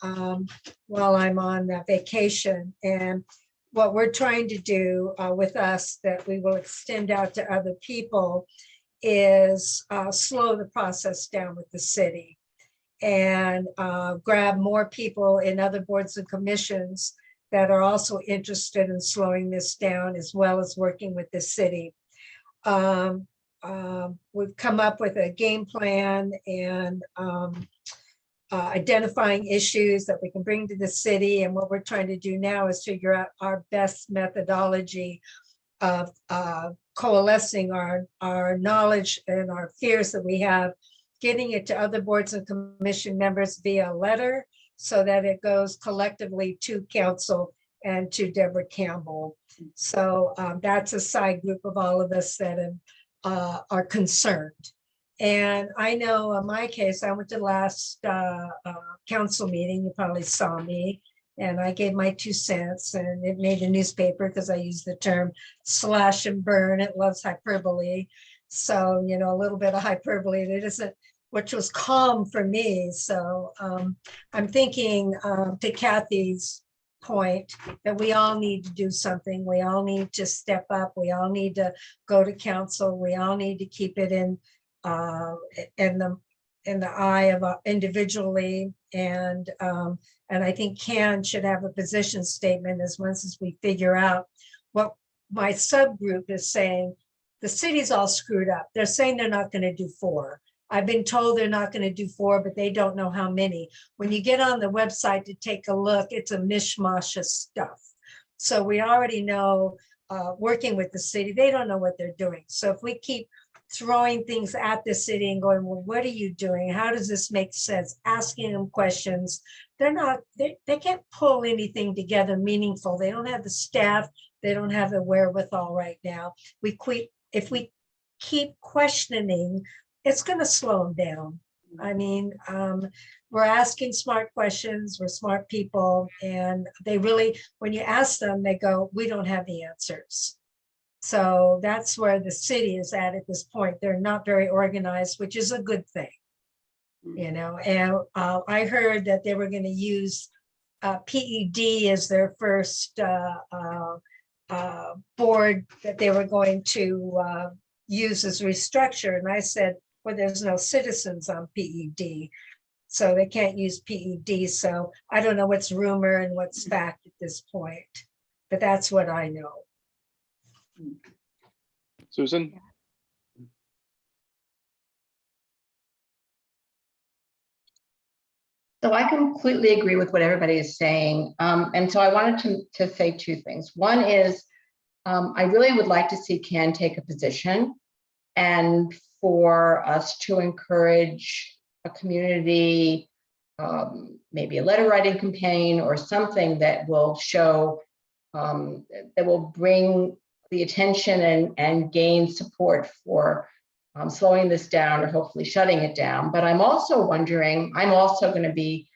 while I'm on vacation. And what we're trying to do with us that we will extend out to other people is slow the process down with the city and grab more people in other boards and commissions that are also interested in slowing this down as well as working with the city. We've come up with a game plan and identifying issues that we can bring to the city. And what we're trying to do now is figure out our best methodology of coalescing our knowledge and our fears that we have, getting it to other boards and commission members via letter so that it goes collectively to council and to Deborah Campbell. So that's a side group of all of us that are concerned. And I know in my case, I went to the last council meeting, you probably saw me, and I gave my 2 cents and it made a newspaper because I used the term slash and burn. It loves hyperbole. So, you know, a little bit of hyperbole that isn't, which was calm for me. So I'm thinking to Kathy's point that we all need to do something. We all need to step up. We all need to go to council. We all need to keep it in the eye of individually. And I think Ken should have a position statement as once as we figure out what my subgroup is saying. The city's all screwed up. They're saying they're not going to do 4. I've been told they're not going to do 4, but they don't know how many. When you get on the website to take a look, it's a mishmash of stuff. So we already know, working with the city, they don't know what they're doing. So if we keep throwing things at the city and going, well, what are you doing? How does this make sense? Asking them questions. They can't pull anything together meaningful. They don't have the staff. They don't have the wherewithal right now. If we keep questioning, it's going to slow them down. I mean, we're asking smart questions. We're smart people. And they really, when you ask them, they go, we don't have the answers. So that's where the city is at this point. They're not very organized, which is a good thing, you know. And I heard that they were going to use PED as their first board that they were going to use as restructure. And I said, well, there's no citizens on PED, so they can't use PED. So I don't know what's rumor and what's fact at this point, but that's what I know. Susan? So I completely agree with what everybody is saying. And so I wanted to say 2 things. One is I really would like to see Ken take a position and for us to encourage a community, maybe a letter writing campaign or something that will show, that will bring the attention and gain support for slowing this down or hopefully shutting it down. But I'm also wondering, I'm also going to be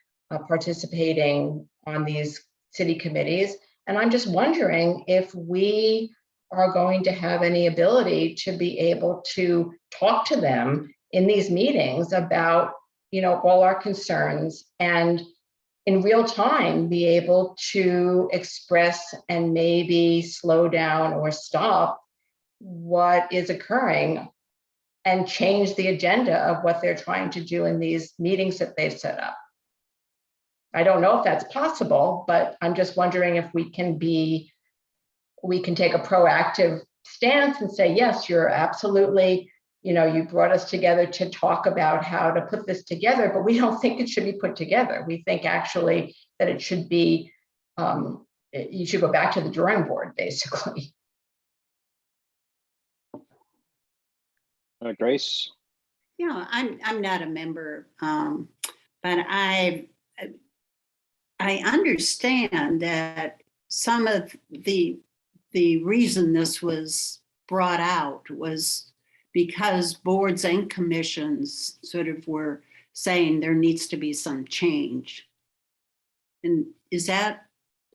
participating on these city committees. And I'm just wondering if we are going to have any ability to be able to talk to them in these meetings about, you know, all our concerns and in real time be able to express and maybe slow down or stop what is occurring and change the agenda of what they're trying to do in these meetings that they've set up. I don't know if that's possible, but I'm just wondering if we can take a proactive stance and say, yes, you're absolutely, you know, you brought us together to talk about how to put this together, but we don't think it should be put together. We think actually that it should be, you should go back to the drawing board, basically. Grace? Yeah, I'm not a member, but I understand that some of the reason this was brought out was because boards and commissions sort of were saying there needs to be some change. And is that,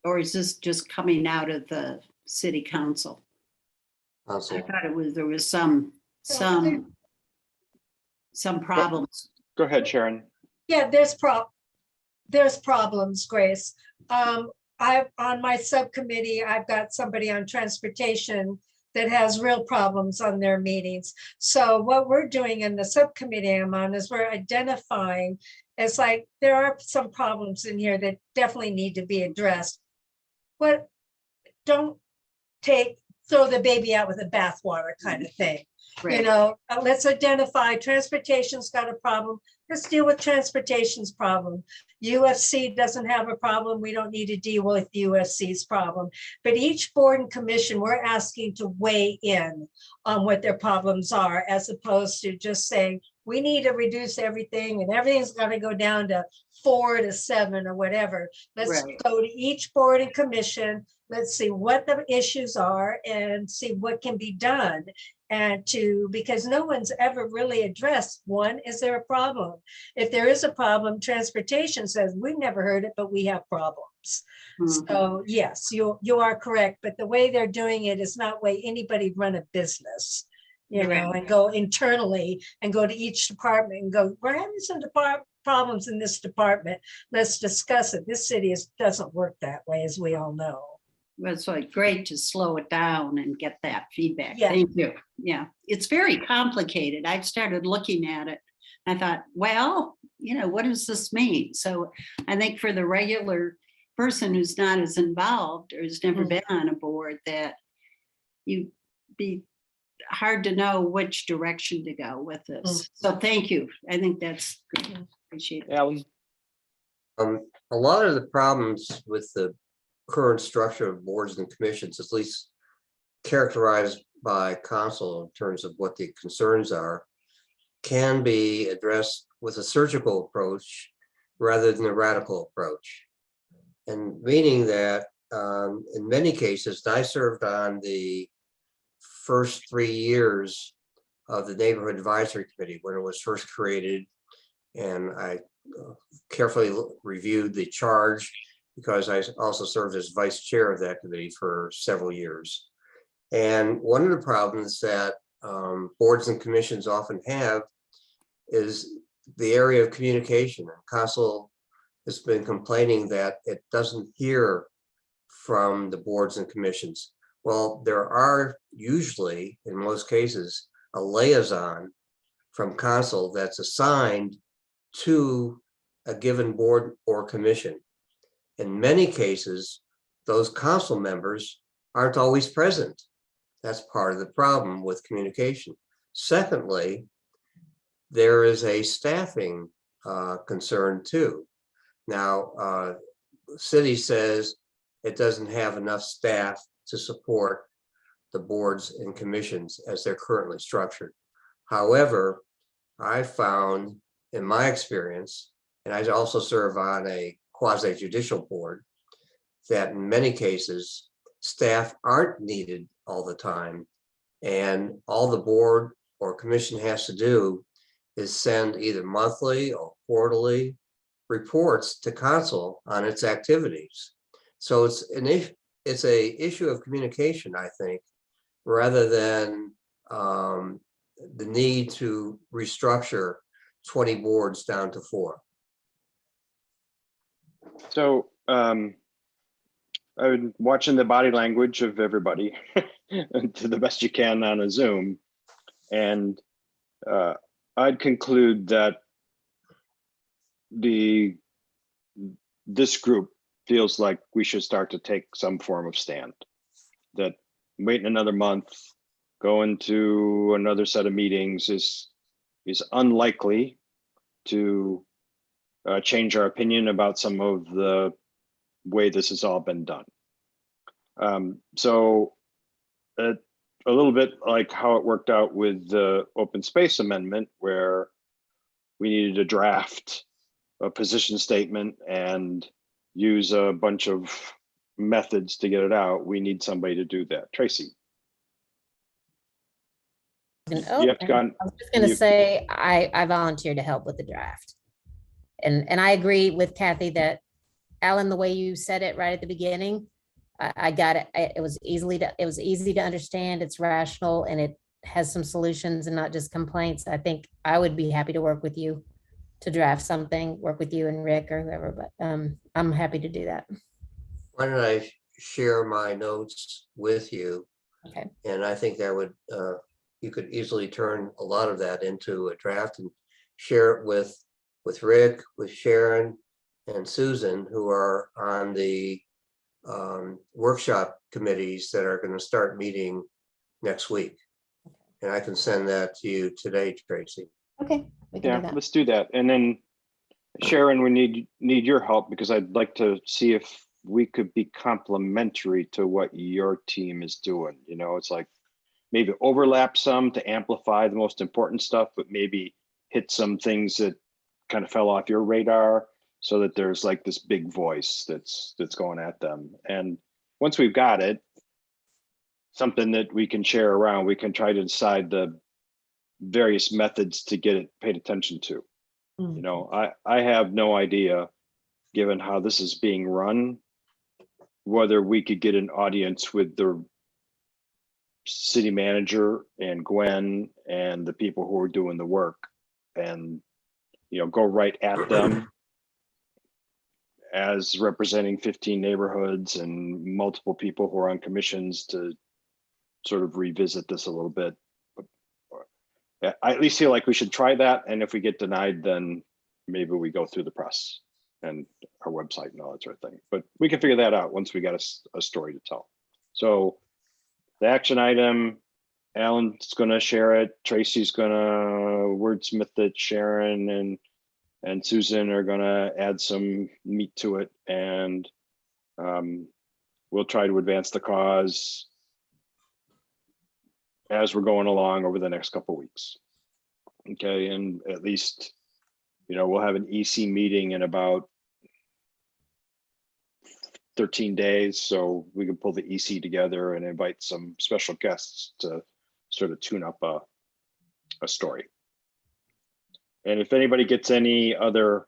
or is this just coming out of the city council? I thought there was some problems. Go ahead, Sharon. Yeah, there's problems, Grace. on my subcommittee, I've got somebody on transportation that has real problems on their meetings. So what we're doing in the subcommittee I'm on is we're identifying, it's like, there are some problems in here that definitely need to be addressed. But don't throw the baby out with the bathwater kind of thing. You Right. know, let's identify transportation's got a problem. Let's deal with transportation's problem. UFC doesn't have a problem. We don't need to deal with USC's problem. But each board and commission, we're asking to weigh in on what their problems are, as opposed to just saying, we need to reduce everything and everything's got to go down to 4 to 7 or whatever. Let's Right. go to each board and commission. Let's see what the issues are and see what can be done. And because no one's ever really addressed, one, is there a problem? If there is a problem, transportation says, we've never heard it, but we have problems. Mhm. So yes, you are correct, but the way they're doing it is not way anybody run a business, you know, Right. and go internally and go to each department and go, we're having some problems in this department. Let's discuss it. This city doesn't work that way, as we all know. It's like great to slow it down and get that feedback. Yeah. Thank you. Yeah, it's very complicated. I started looking at it. I thought, well, you know, what does this mean? So I think for the regular person who's not as involved or has never been on a board, that you be hard to know which direction to go with this. So thank you. I think that's great. Appreciate it. Alan? A lot of the problems with the current structure of boards and commissions, at least characterized by council in terms of what the concerns are, can be addressed with a surgical approach rather than a radical approach. And meaning that in many cases, I served on the first 3 years of the Neighborhood Advisory Committee when it was first created. And I carefully reviewed the charge because I also served as vice chair of that committee for several years. And one of the problems that boards and commissions often have is the area of communication. And council has been complaining that it doesn't hear from the boards and commissions. Well, there are usually, in most cases, a liaison from council that's assigned to a given board or commission. In many cases, those council members aren't always present. That's part of the problem with communication. Secondly, there is a staffing concern too. Now, the city says it doesn't have enough staff to support the boards and commissions as they're currently structured. However, I found in my experience, and I also serve on a quasi-judicial board, that in many cases, staff aren't needed all the time. And all the board or commission has to do is send either monthly or quarterly reports to council on its activities. So it's a issue of communication, I think, rather than the need to restructure 20 boards down to 4. So I've been watching the body language of everybody to the best you can on a Zoom. And I'd conclude that this group feels like we should start to take some form of stand. That waiting another month, going to another set of meetings is unlikely to change our opinion about some of the way this has all been done. So a little bit like how it worked out with the open space amendment, where we needed to draft a position statement and use a bunch of methods to get it out. We need somebody to do that. Tracy. Oh, You have to go on- I was just going to say, I volunteered to help with the draft. And I agree with Kathy that, Alan, the way you said it right at the beginning, I got it. It was easy to understand. It's rational and it has some solutions and not just complaints. I think I would be happy to work with you to draft something, work with you and Rick or whoever, but I'm happy to do that. Why don't I share my notes with you? Okay. And I think that would, you could easily turn a lot of that into a draft and share it with Rick, with Sharon and Susan, who are on the workshop committees that are going to start meeting next week. And I can send that to you today, Tracy. Okay, we can do Yeah, that. let's do that. And then Sharon, we need your help because I'd like to see if we could be complementary to what your team is doing. You know, it's like maybe overlap some to amplify the most important stuff, but maybe hit some things that kind of fell off your radar so that there's like this big voice that's going at them. And once we've got it, something that we can share around, we can try to decide the various methods to get it paid attention to. You know, I have no idea, given how this is being run, whether we could get an audience with the city manager and Gwen and the people who are doing the work and, you know, go right at them as representing 15 neighborhoods and multiple people who are on commissions to sort of revisit this a little bit. I at least feel like we should try that. And if we get denied, then maybe we go through the press and our website and all that sort of thing. But we can figure that out once we got a story to tell. So the action item, Alan's going to share it. Tracy's going to wordsmith it. Sharon and Susan are going to add some meat to it. And we'll try to advance the cause as we're going along over the next couple of weeks. Okay, and at least, you know, we'll have an EC meeting in about 13 days, so we can pull the EC together and invite some special guests to sort of tune up a story. And if anybody gets any other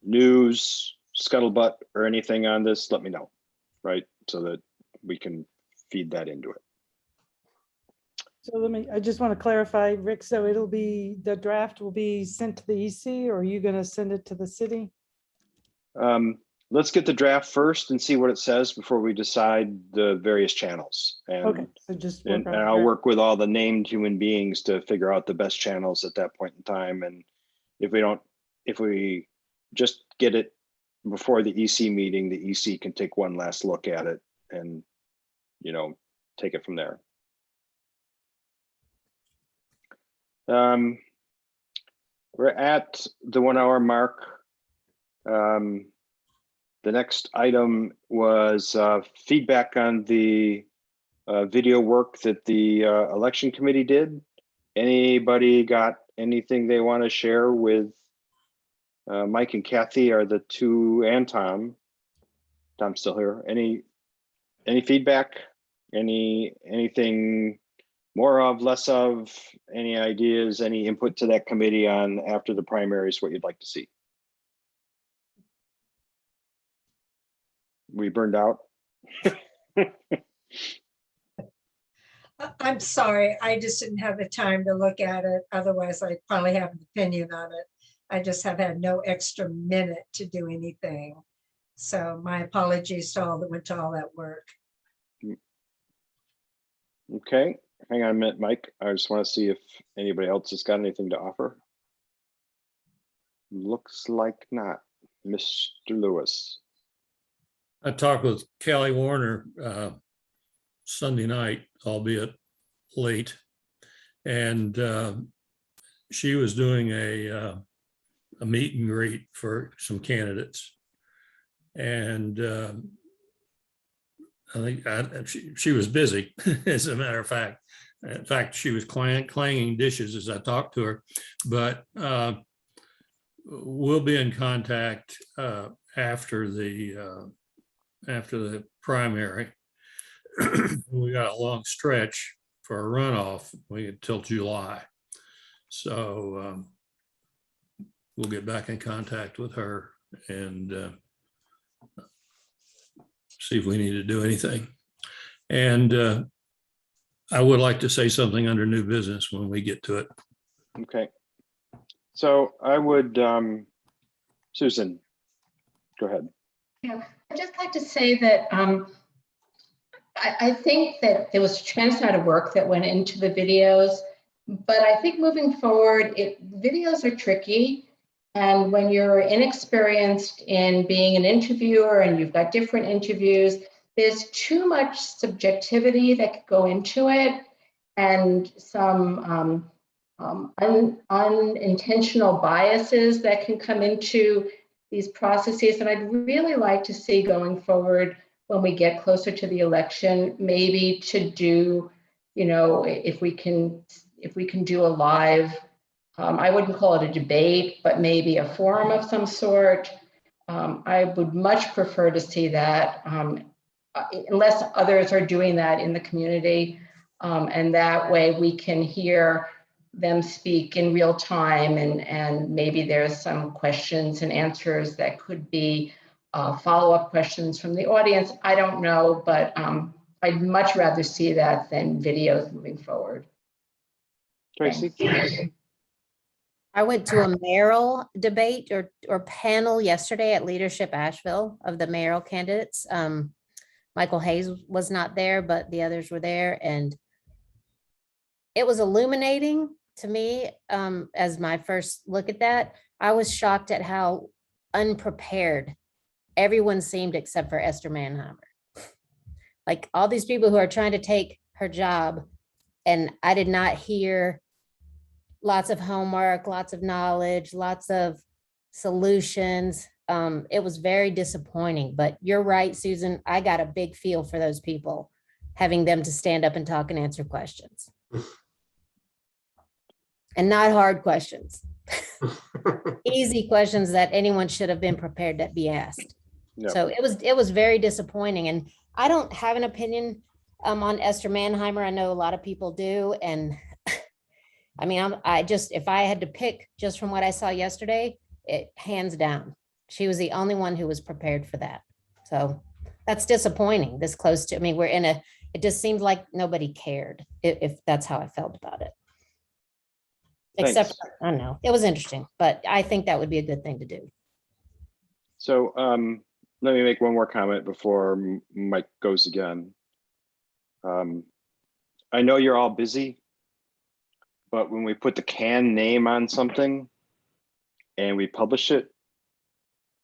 news, scuttlebutt, or anything on this, let me know, right? So that we can feed that into it. So I just want to clarify, Rick, so it'll be, the draft will be sent to the EC, or are you going to send it to the city? Let's get the draft first and see what it says before we decide the various channels. And, Okay, so just work and on I'll draft. work with all the named human beings to figure out the best channels at that point in time. And if we just get it before the EC meeting, the EC can take one last look at it and, you know, take it from there. We're at the 1 hour mark. The next item was feedback on the video work that the election committee did. Anybody got anything they want to share with Mike and Kathy, are the two, and Tom? Tom's still here. Any feedback? Anything more of, less of, any ideas, any input to that committee on after the primaries, what you'd like to see? We burned out. I'm sorry, I just didn't have the time to look at it. Otherwise, I'd probably have an opinion on it. I just have had no extra minute to do anything. So my apologies to all that went to all that work. Okay, hang on a minute, Mike. I just want to see if anybody else has got anything to offer. Looks like not. Mr. Lewis. I talked with Kelly Warner Sunday night, albeit late, and she was doing a meet and greet for some candidates, and I think she was busy, as a matter of fact. In fact, she was clanging dishes as I talked to her, but we'll be in contact after the primary. We got a long stretch for a runoff until July. So we'll get back in contact with her and see if we need to do anything. And I would like to say something under new business when we get to it. Okay. So I would, Susan, go ahead. Yeah, I'd just like to say that I think that there was a tremendous amount of work that went into the videos, but I think moving forward, videos are tricky. And when you're inexperienced in being an interviewer and you've got different interviews, there's too much subjectivity that could go into it and some unintentional biases that can come into these processes. And I'd really like to see going forward, when we get closer to the election, maybe to do, if we can do a live, I wouldn't call it a debate, but maybe a forum of some sort. I would much prefer to see that, unless others are doing that in the community. And that way we can hear them speak in real time, and maybe there's some questions and answers that could be follow-up questions from the audience. I don't know, but I'd much rather see that than videos moving forward. Tracy? I went to a mayoral debate or panel yesterday at Leadership Asheville of the mayoral candidates. Michael Hayes was not there, but the others were there, and it was illuminating to me. As my first look at that, I was shocked at how unprepared everyone seemed except for Esther Mannheimer. Like all these people who are trying to take her job, and I did not hear lots of homework, lots of knowledge, lots of solutions. It was very disappointing, but you're right, Susan. I got a big feel for those people, having them to stand up and talk and answer questions. And not hard questions. Easy questions that anyone should have been prepared to be asked. Yep. So it was very disappointing. And I don't have an opinion on Esther Mannheimer. I know a lot of people do. And I mean, if I had to pick just from what I saw yesterday, hands down, she was the only one who was prepared for that. So that's disappointing this close to, I mean, it just seemed like nobody cared, if that's how I felt about it. Except, Thanks. I don't know, it was interesting, but I think that would be a good thing to do. So let me make one more comment before Mike goes again. I know you're all busy, but when we put the CAN name on something and we publish it,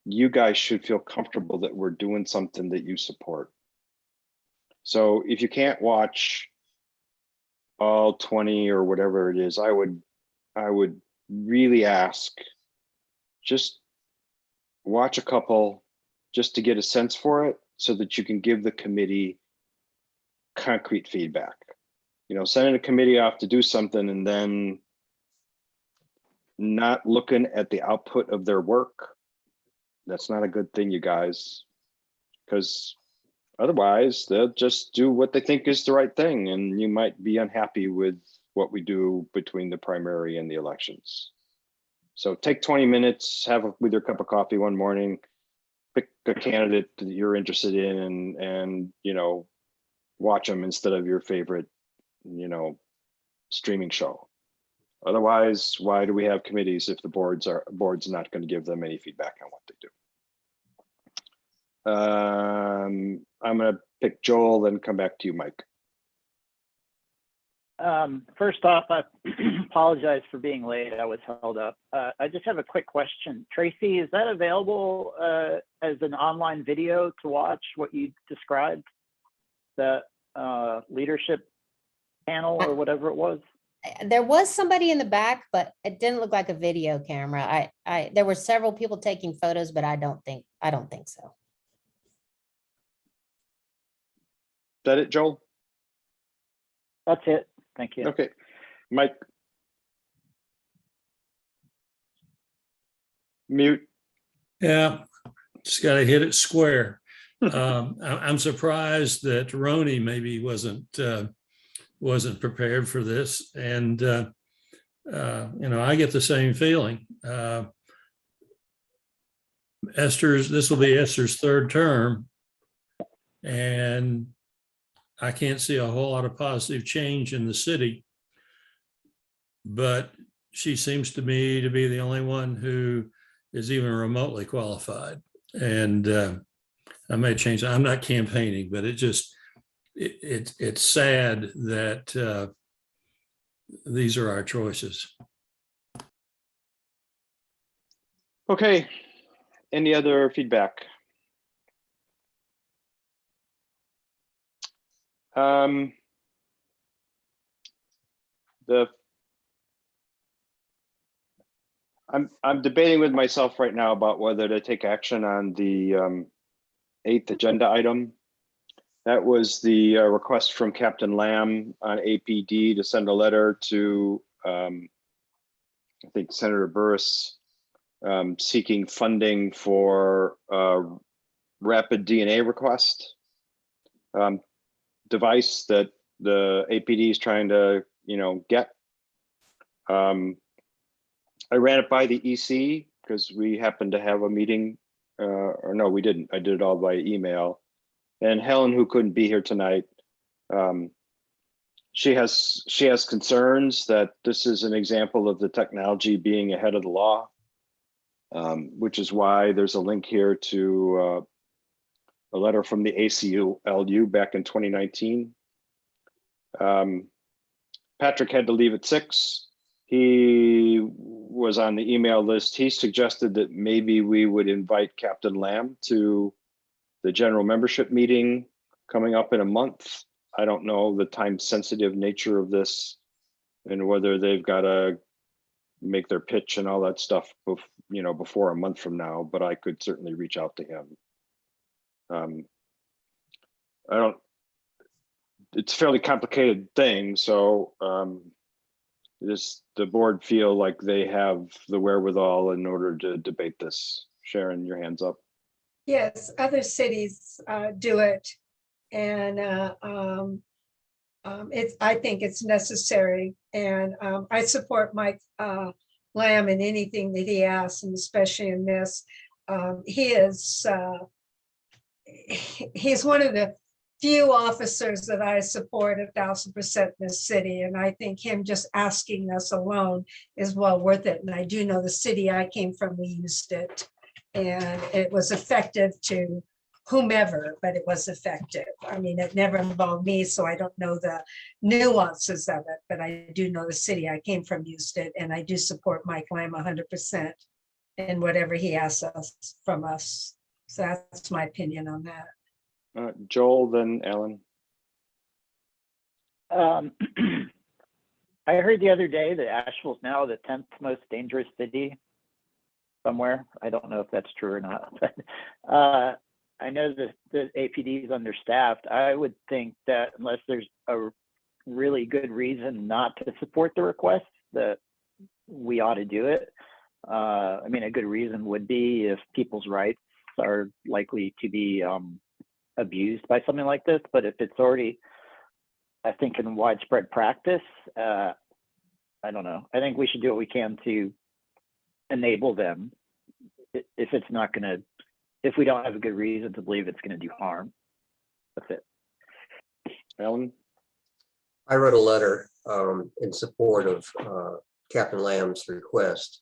you guys should feel comfortable that we're doing something that you support. So if you can't watch all 20 or whatever it is, I would really ask, just watch a couple just to get a sense for it so that you can give the committee concrete feedback. Sending a committee off to do something and then not looking at the output of their work, that's not a good thing, you guys, because otherwise they'll just do what they think is the right thing, and you might be unhappy with what we do between the primary and the elections. So take 20 minutes, with your cup of coffee one morning, pick a candidate that you're interested in, and watch them instead of your favorite streaming show. Otherwise, why do we have committees if the board's not going to give them any feedback on what they do? I'm going to pick Joel, then come back to you, Mike. First off, I apologize for being late. I was held up. I just have a quick question. Tracy, is that available as an online video to watch what you described? The leadership panel or whatever it was? There was somebody in the back, but it didn't look like a video camera. There were several people taking photos, but I don't think so. Is that it, Joel? That's it. Thank you. Okay, Mike. Mute. Yeah, just got to hit it square. I'm surprised that Roni maybe wasn't prepared for this, and I get the same feeling. This will be Esther's third term, and I can't see a whole lot of positive change in the city, but she seems to me to be the only one who is even remotely qualified. And I may change. I'm not campaigning, but it's sad that these are our choices. Okay, any other feedback? I'm debating with myself right now about whether to take action on the 8th agenda item. That was the request from Captain Lamb on APD to send a letter to I think Senator Burris seeking funding for a rapid DNA request device that the APD is trying to, get. I ran it by the EC because we happened to have a meeting, or no, we didn't. I did it all by email. And Helen, who couldn't be here tonight, she has concerns that this is an example of the technology being ahead of the law, which is why there's a link here to a letter from the ACLU back in 2019. Patrick had to leave at 6. He was on the email list. He suggested that maybe we would invite Captain Lamb to the general membership meeting coming up in a month. I don't know the time sensitive nature of this and whether they've got to make their pitch and all that stuff, before a month from now, but I could certainly reach out to him. It's a fairly complicated thing. So does the board feel like they have the wherewithal in order to debate this? Sharon, your hand's up. Yes, other cities do it, and I think it's necessary, and I support Mike Lamb in anything that he asks, and especially in this. He's one of the few officers that I support 1,000% in this city, and I think him just asking us alone is well worth it. And I do know the city I came from, we used it, and it was effective to whomever, but it was effective. I mean, it never involved me, so I don't know the nuances of it, but I do know the city I came from used it, and I do support Mike Lamb 100% in whatever he asks us from us. So that's my opinion on that. Joel, then Alan. I heard the other day that Asheville's now the 10th most dangerous city somewhere. I don't know if that's true or not, but I know that the APD is understaffed. I would think that unless there's a really good reason not to support the request, that we ought to do it. I mean, a good reason would be if people's rights are likely to be abused by something like this, but if it's already, I think, in widespread practice, I don't know. I think we should do what we can to enable them if it's not going to, if we don't have a good reason to believe it's going to do harm. That's it. Alan? I wrote a letter in support of Captain Lamb's request.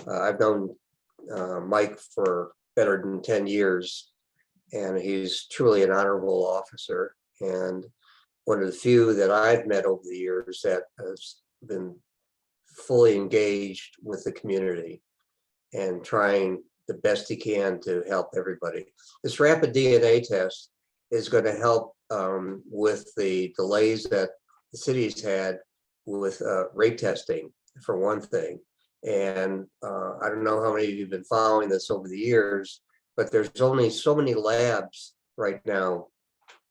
I've known Mike for better than 10 years, and he's truly an honorable officer, and one of the few that I've met over the years that has been fully engaged with the community and trying the best he can to help everybody. This rapid DNA test is going to help with the delays that the city's had with rate testing, for one thing. And I don't know how many of you have been following this over the years, but there's only so many labs right now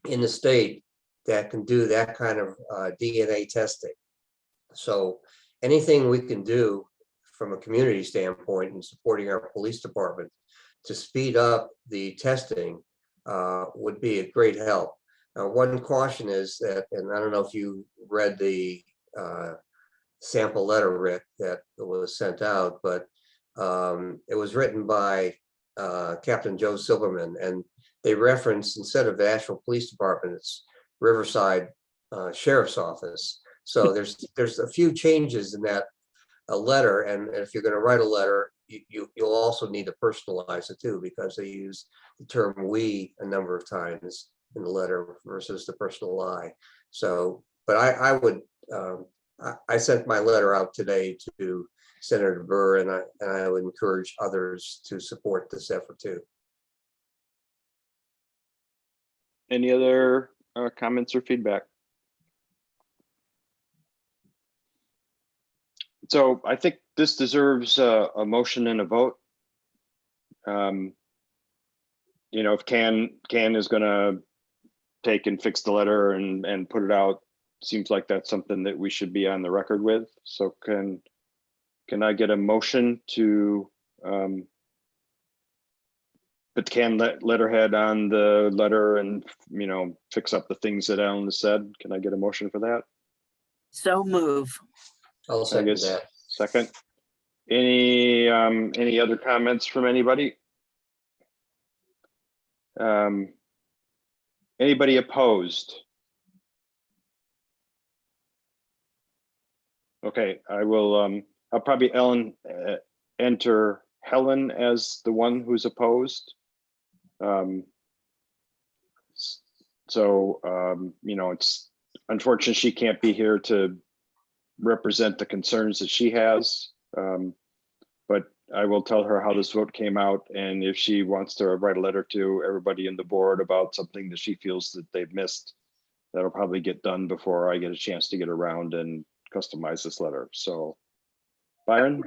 in the state that can do that kind of DNA testing. So anything we can do from a community standpoint and supporting our police department to speed up the testing would be a great help. Now, one caution is that, and I don't know if you read the sample letter, Rick, that was sent out, but it was written by Captain Joe Silverman, and they reference, instead of the Asheville Police Department, it's Riverside Sheriff's Office. So there's a few changes in that letter, and if you're going to write a letter, you'll also need to personalize it too, because they use the term "we" a number of times in the letter versus the personal "I." So, but I would, I sent my letter out today to Senator Burr, and I would encourage others to support this effort too. Any other comments or feedback? So I think this deserves a motion and a vote. You know, if Can is gonna take and fix the letter and put it out, seems like that's something that we should be on the record with. So can I get a motion to put the Can letterhead on the letter and, you know, fix up the things that Alan has said? Can I get a motion for that? So move. I'll I second guess that. second. Any other comments from anybody? Anybody opposed? Okay, I will, I'll probably enter Helen as the one who's opposed. You know, it's unfortunate she can't be here to represent the concerns that she has. But I will tell her how this vote came out, and if she wants to write a letter to everybody in the board about something that she feels that they've missed, that'll probably get done before I get a chance to get around and customize this letter. So, Byron?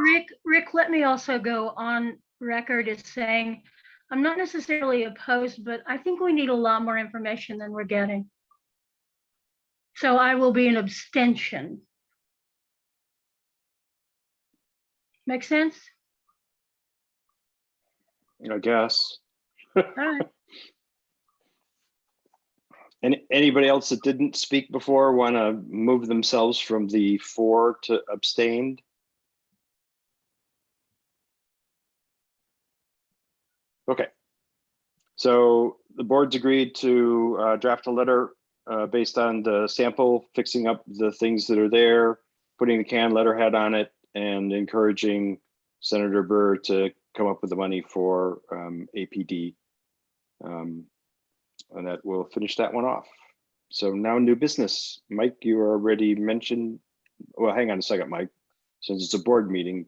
Rick, let me also go on record as saying, I'm not necessarily opposed, but I think we need a lot more information than we're getting. So I will be an abstention. Make sense? I guess. All right. And anybody else that didn't speak before want to move themselves from the 4 to abstained? Okay. So the board's agreed to draft a letter based on the sample, fixing up the things that are there, putting the Can letterhead on it, and encouraging Senator Burr to come up with the money for APD. And that will finish that one off. So now new business. Mike, you already mentioned, well, hang on a second, Mike, since it's a board meeting.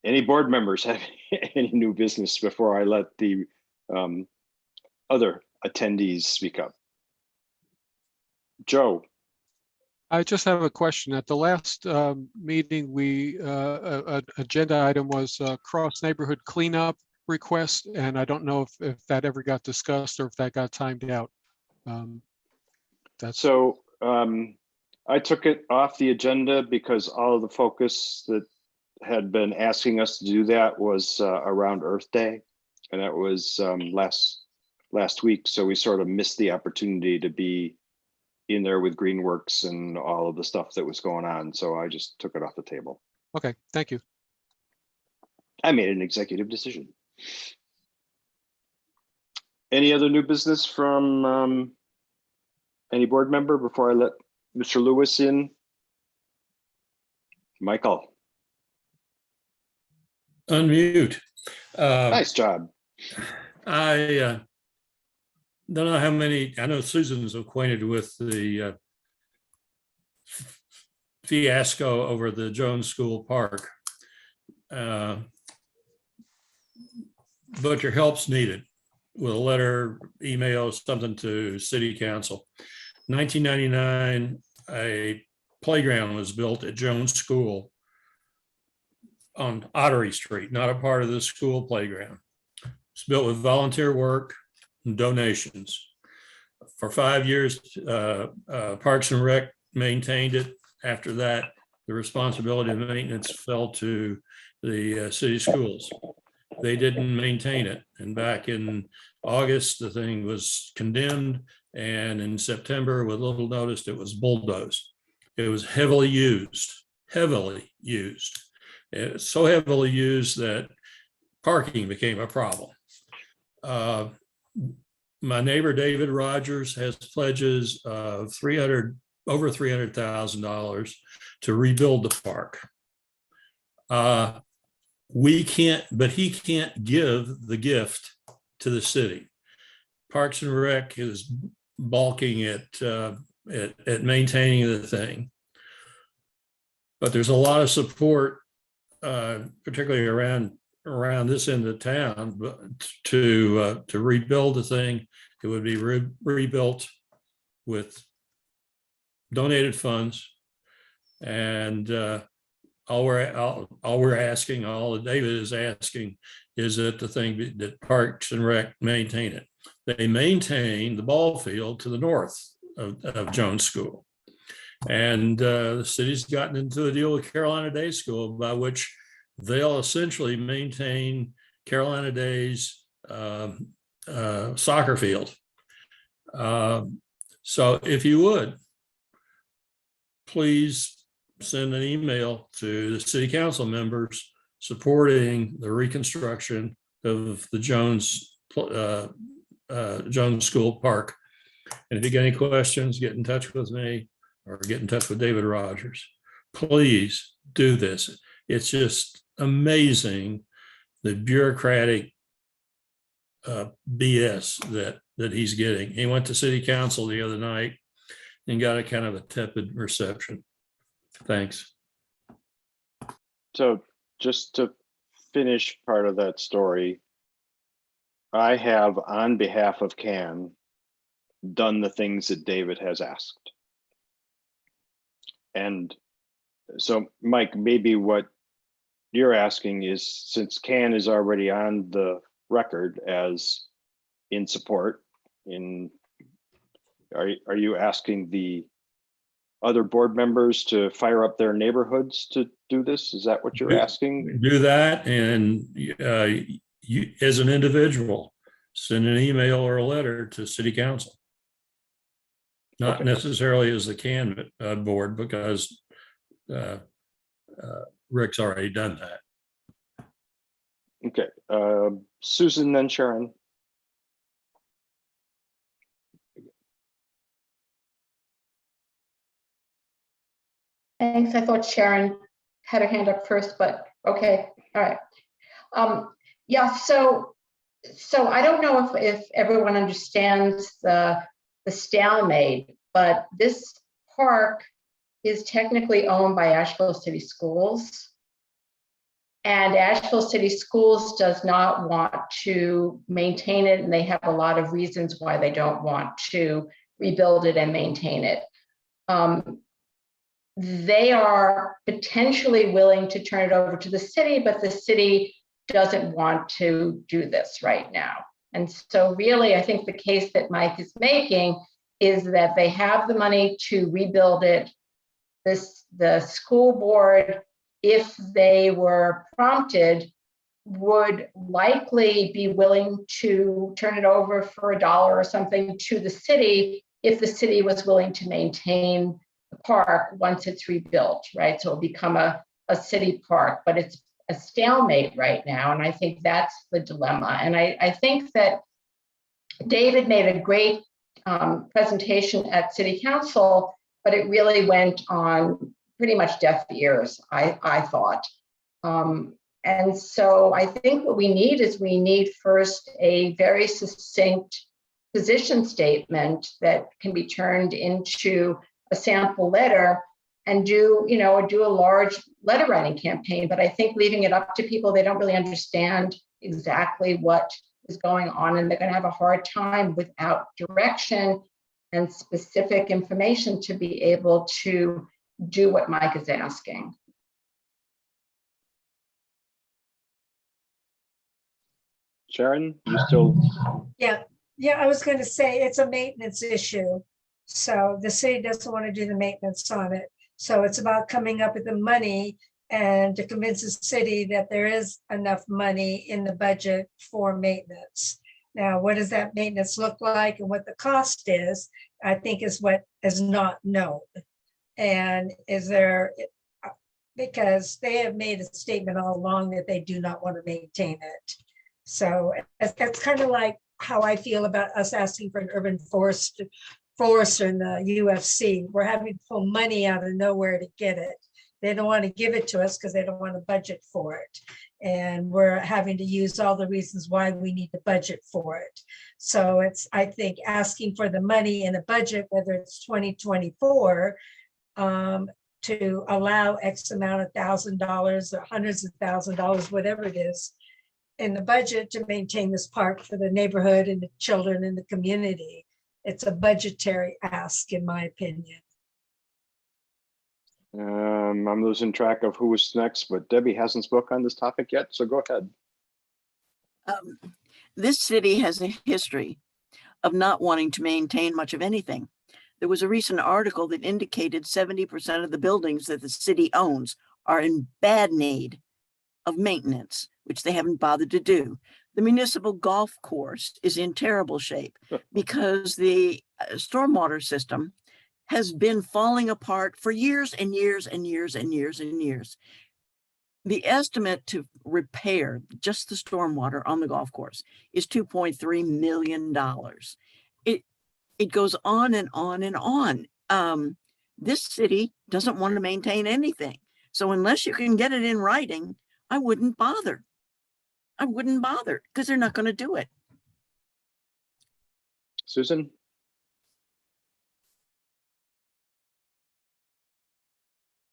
Any board members have any new business before I let the other attendees speak up? Joe. I just have a question. At the last meeting, agenda item was cross neighborhood cleanup request, and I don't know if that ever got discussed or if that got timed out. So I took it off the agenda because all of the focus that had been asking us to do that was around Earth Day, and that was last week. So we sort of missed the opportunity to be in there with Greenworks and all of the stuff that was going on. So I just took it off the table. Okay, thank you. I made an executive decision. Any other new business from any board member before I let Mr. Lewis in? Michael. Unmute. Nice job. I don't know how many, I know Susan's acquainted with the fiasco over the Jones School Park. But your help's needed with a letter, email, something to City Council. 1999, a playground was built at Jones School on Ottery Street, not a part of the school playground. It's built with volunteer work and donations. For 5 years, Parks and Rec maintained it. After that, the responsibility of maintenance fell to the city schools. They didn't maintain it. And back in August, the thing was condemned. And in September, with little notice, it was bulldozed. It was heavily used. It's so heavily used that parking became a problem. My neighbor, David Rogers, has pledges of over $300,000 to rebuild the park. we can't, but he can't give the gift to the city. Parks and Rec is balking at maintaining the thing. But there's a lot of support, particularly around this end of town, but to rebuild the thing. It would be rebuilt with donated funds, and all we're asking, all that David is asking, is that the thing that Parks and Rec maintain it. They maintain the ball field to the north of Jones School. And the city's gotten into a deal with Carolina Day School by which they'll essentially maintain Carolina Day's soccer field. So if you would, please send an email to the city council members supporting the reconstruction of the Jones School Park. And if you get any questions, get in touch with me or get in touch with David Rogers. Please do this. It's just amazing the bureaucratic BS that he's getting. He went to city council the other night and got a kind of a tepid reception. Thanks. So just to finish part of that story, I have, on behalf of CAN, done the things that David has asked. And so, Mike, maybe what you're asking is, since CAN is already on the record as in support, are you asking the other board members to fire up their neighborhoods to do this? Is that what you're asking? Do that, and you, as an individual, send an email or a letter to city council. Not necessarily as the CAN board, because Rick's already done that. Okay, Susan, then Sharon. Thanks. I thought Sharon had her hand up first, but okay. All right. Yeah, so I don't know if everyone understands the stalemate, but this park is technically owned by Asheville City Schools. And Asheville City Schools does not want to maintain it, and they have a lot of reasons why they don't want to rebuild it and maintain it. They are potentially willing to turn it over to the city, but the city doesn't want to do this right now. And so really, I think the case that Mike is making is that they have the money to rebuild it. The school board, if they were prompted, would likely be willing to turn it over for $1 or something to the city if the city was willing to maintain the park once it's rebuilt, right? So it'll become a city park, but it's a stalemate right now. And I think that's the dilemma. And I think that David made a great presentation at city council, but it really went on pretty much deaf ears, I thought. And so I think what we need first a very succinct position statement that can be turned into a sample letter and do a large letter writing campaign. But I think leaving it up to people, they don't really understand exactly what is going on, and they're going to have a hard time without direction and specific information to be able to do what Mike is asking. Sharon, you still? Yeah, I was going to say it's a maintenance issue. So the city doesn't want to do the maintenance on it. So it's about coming up with the money and to convince the city that there is enough money in the budget for maintenance. Now, what does that maintenance look like and what the cost is, I think is what is not known. And is there, because they have made a statement all along that they do not want to maintain it. So it's kind of like how I feel about us asking for an urban forester in the UFC. We're having to pull money out of nowhere to get it. they don't want to give it to us because they don't want to budget for it. And we're having to use all the reasons why we need to budget for it. So it's, I think, asking for the money in a budget, whether it's 2024, to allow X amount of $1,000 or hundreds of $1,000s, whatever it is, in the budget to maintain this park for the neighborhood and the children in the community. It's a budgetary ask, in my opinion. I'm losing track of who was next, but Debbie hasn't spoken on this topic yet, so go ahead. This city has a history of not wanting to maintain much of anything. There was a recent article that indicated 70% of the buildings that the city owns are in bad need of maintenance, which they haven't bothered to do. The municipal golf course is in terrible shape because the stormwater system has been falling apart for years and years and years and years and years. The estimate to repair just the stormwater on the golf course is $2.3 million. It goes on and on and on. This city doesn't want to maintain anything. So unless you can get it in writing, I wouldn't bother. I wouldn't bother because they're not going to do it. Susan?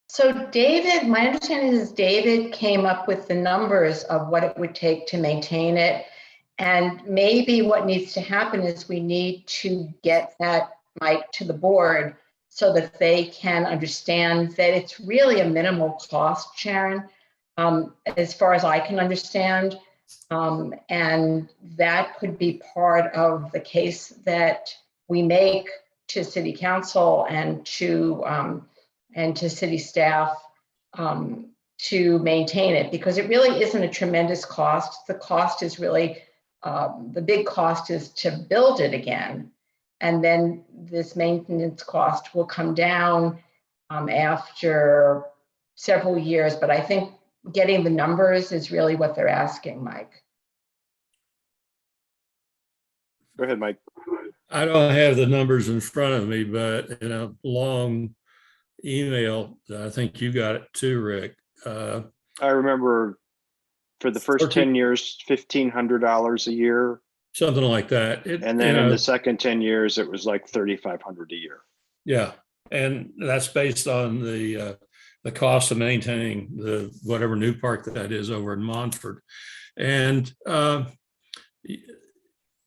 So David, my understanding is David came up with the numbers of what it would take to maintain it. And maybe what needs to happen is we need to get that, Mike, to the board so that they can understand that it's really a minimal cost, Sharon, as far as I can understand. And that could be part of the case that we make to City Council and to city staff to maintain it, because it really isn't a tremendous cost. The cost is really, the big cost is to build it again. And then this maintenance cost will come down after several years. But I think getting the numbers is really what they're asking, Mike. Go ahead, Mike. I don't have the numbers in front of me, but in a long email, I think you got it too, Rick. I remember for the first 10 years, $1,500 a year. Something like that. And then in the second 10 years, it was like $3,500 a year. Yeah. And that's based on the cost of maintaining the whatever new park that is over in Montford. And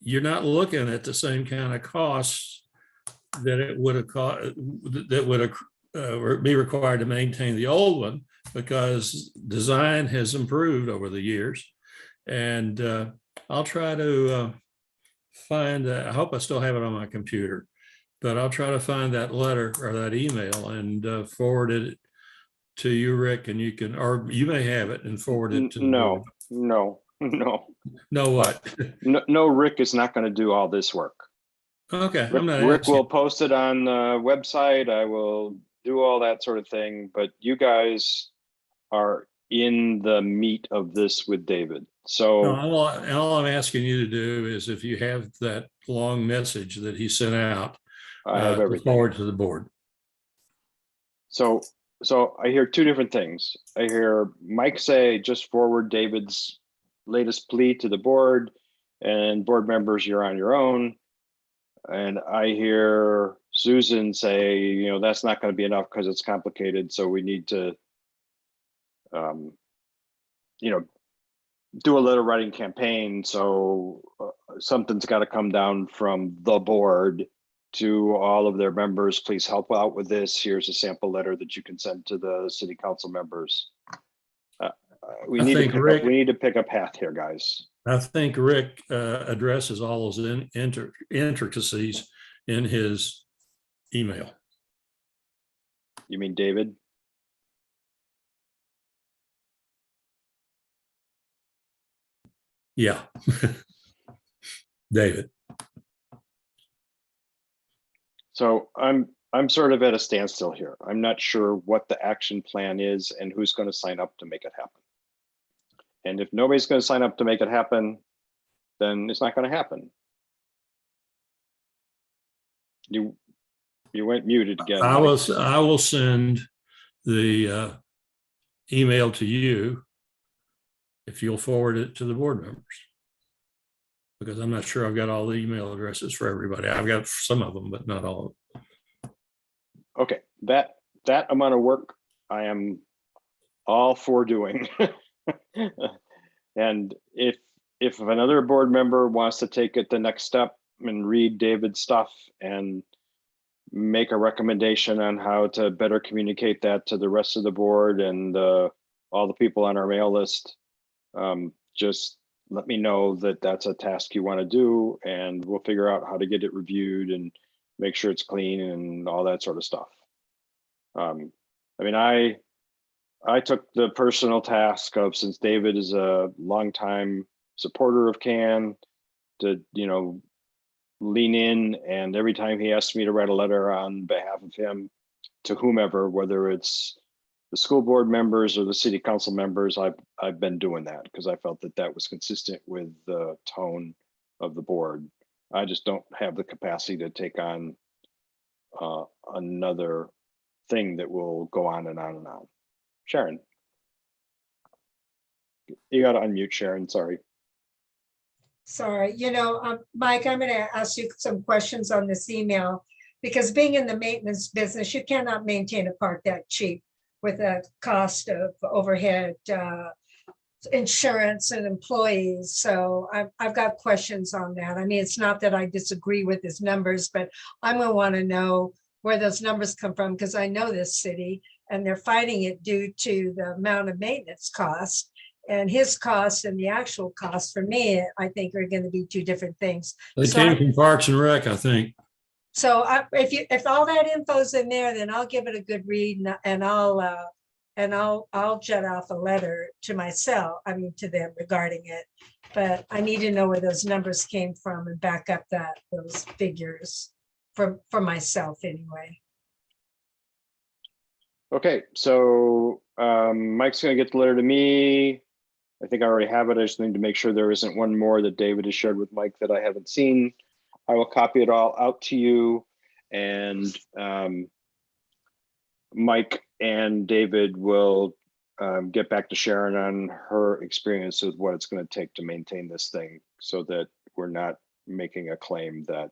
you're not looking at the same kind of costs that it would have cost, that would be required to maintain the old one, because design has improved over the years. And I'll try to find, I hope I still have it on my computer, but I'll try to find that letter or that email and forward it to you, Rick, and you can, or you may have it and forward it to No. No what? No, Rick is not going to do all this work. Okay. Rick will post it on the website. I will do all that sort of thing, but you guys are in the meat of this with David. So no, all I'm asking you to do is, if you have that long message that he sent out, I have everything forward to the board. So I hear two different things. I hear Mike say, just forward David's latest plea to the board, and board members, you're on your own. And I hear Susan say, you know, that's not going to be enough because it's complicated. So we need to, you know, do a letter writing campaign. So something's got to come down from the board to all of their members. Please help out with this. Here's a sample letter that you can send to the city council members. We need to pick a path here, guys. I think Rick addresses all those intricacies in his email. You mean David? Yeah. David. So I'm sort of at a standstill here. I'm not sure what the action plan is and who's going to sign up to make it happen. And if nobody's going to sign up to make it happen, then it's not going to happen. You went muted again. I will send the emailed to you if you'll forward it to the board members. Because I'm not sure I've got all the email addresses for everybody. I've got some of them, but not all of them. Okay, that amount of work I am all for doing. And if another board member wants to take it the next step and read David's stuff and make a recommendation on how to better communicate that to the rest of the board and all the people on our mail list, just let me know that that's a task you want to do, and we'll figure out how to get it reviewed and make sure it's clean and all that sort of stuff. I mean, I took the personal task of, since David is a longtime supporter of CAN, to, you know, lean in, and every time he asked me to write a letter on behalf of him to whomever, whether it's the school board members or the city council members, I've been doing that because I felt that was consistent with the tone of the board. I just don't have the capacity to take on another thing that will go on and on and on. Sharon, you got to unmute, Sharon. Sorry. Sorry, Mike, I'm going to ask you some questions on this email, because being in the maintenance business, you cannot maintain a park that cheap with a cost of overhead, insurance and employees. So I've got questions on that. I mean, it's not that I disagree with his numbers, but I'm going to want to know where those numbers come from, because I know this city and they're fighting it due to the amount of maintenance costs. And his costs and the actual costs for me, I think, are going to be two different things. They came from Parks and Rec, I think. So if all that info's in there, then I'll give it a good read, and I'll jet off a letter to to them regarding it. But I need to know where those numbers came from and back up those figures for myself anyway. Okay, so Mike's going to get the letter to me. I think I already have it. I just need to make sure there isn't one more that David has shared with Mike that I haven't seen. I will copy it all out to you, and Mike and David will get back to Sharon on her experience with what it's going to take to maintain this thing, so that we're not making a claim that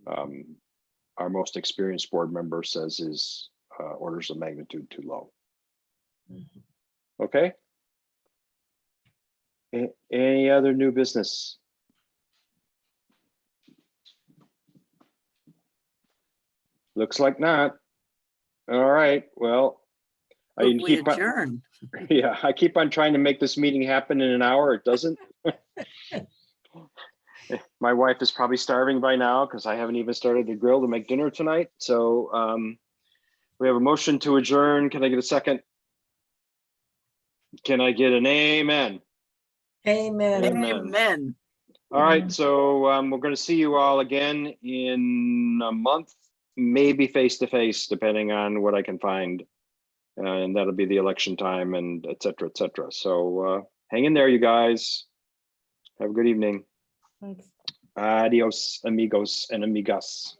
our most experienced board member says is orders of magnitude too low. Okay. Any other new business? Looks like not. All right, well, I Hopefully keep on, adjourn. yeah, I keep on trying to make this meeting happen in an hour. It doesn't. My wife is probably starving by now because I haven't even started the grill to make dinner tonight. So we have a motion to adjourn. Can I get a second? Can I get an amen? Amen. Amen. All right, so we're going to see you all again in a month, maybe face to face, depending on what I can find. And that'll be the election time, and et cetera, et cetera. So hang in there, you guys. Have a good evening. Thanks. Adios, amigos and amigas.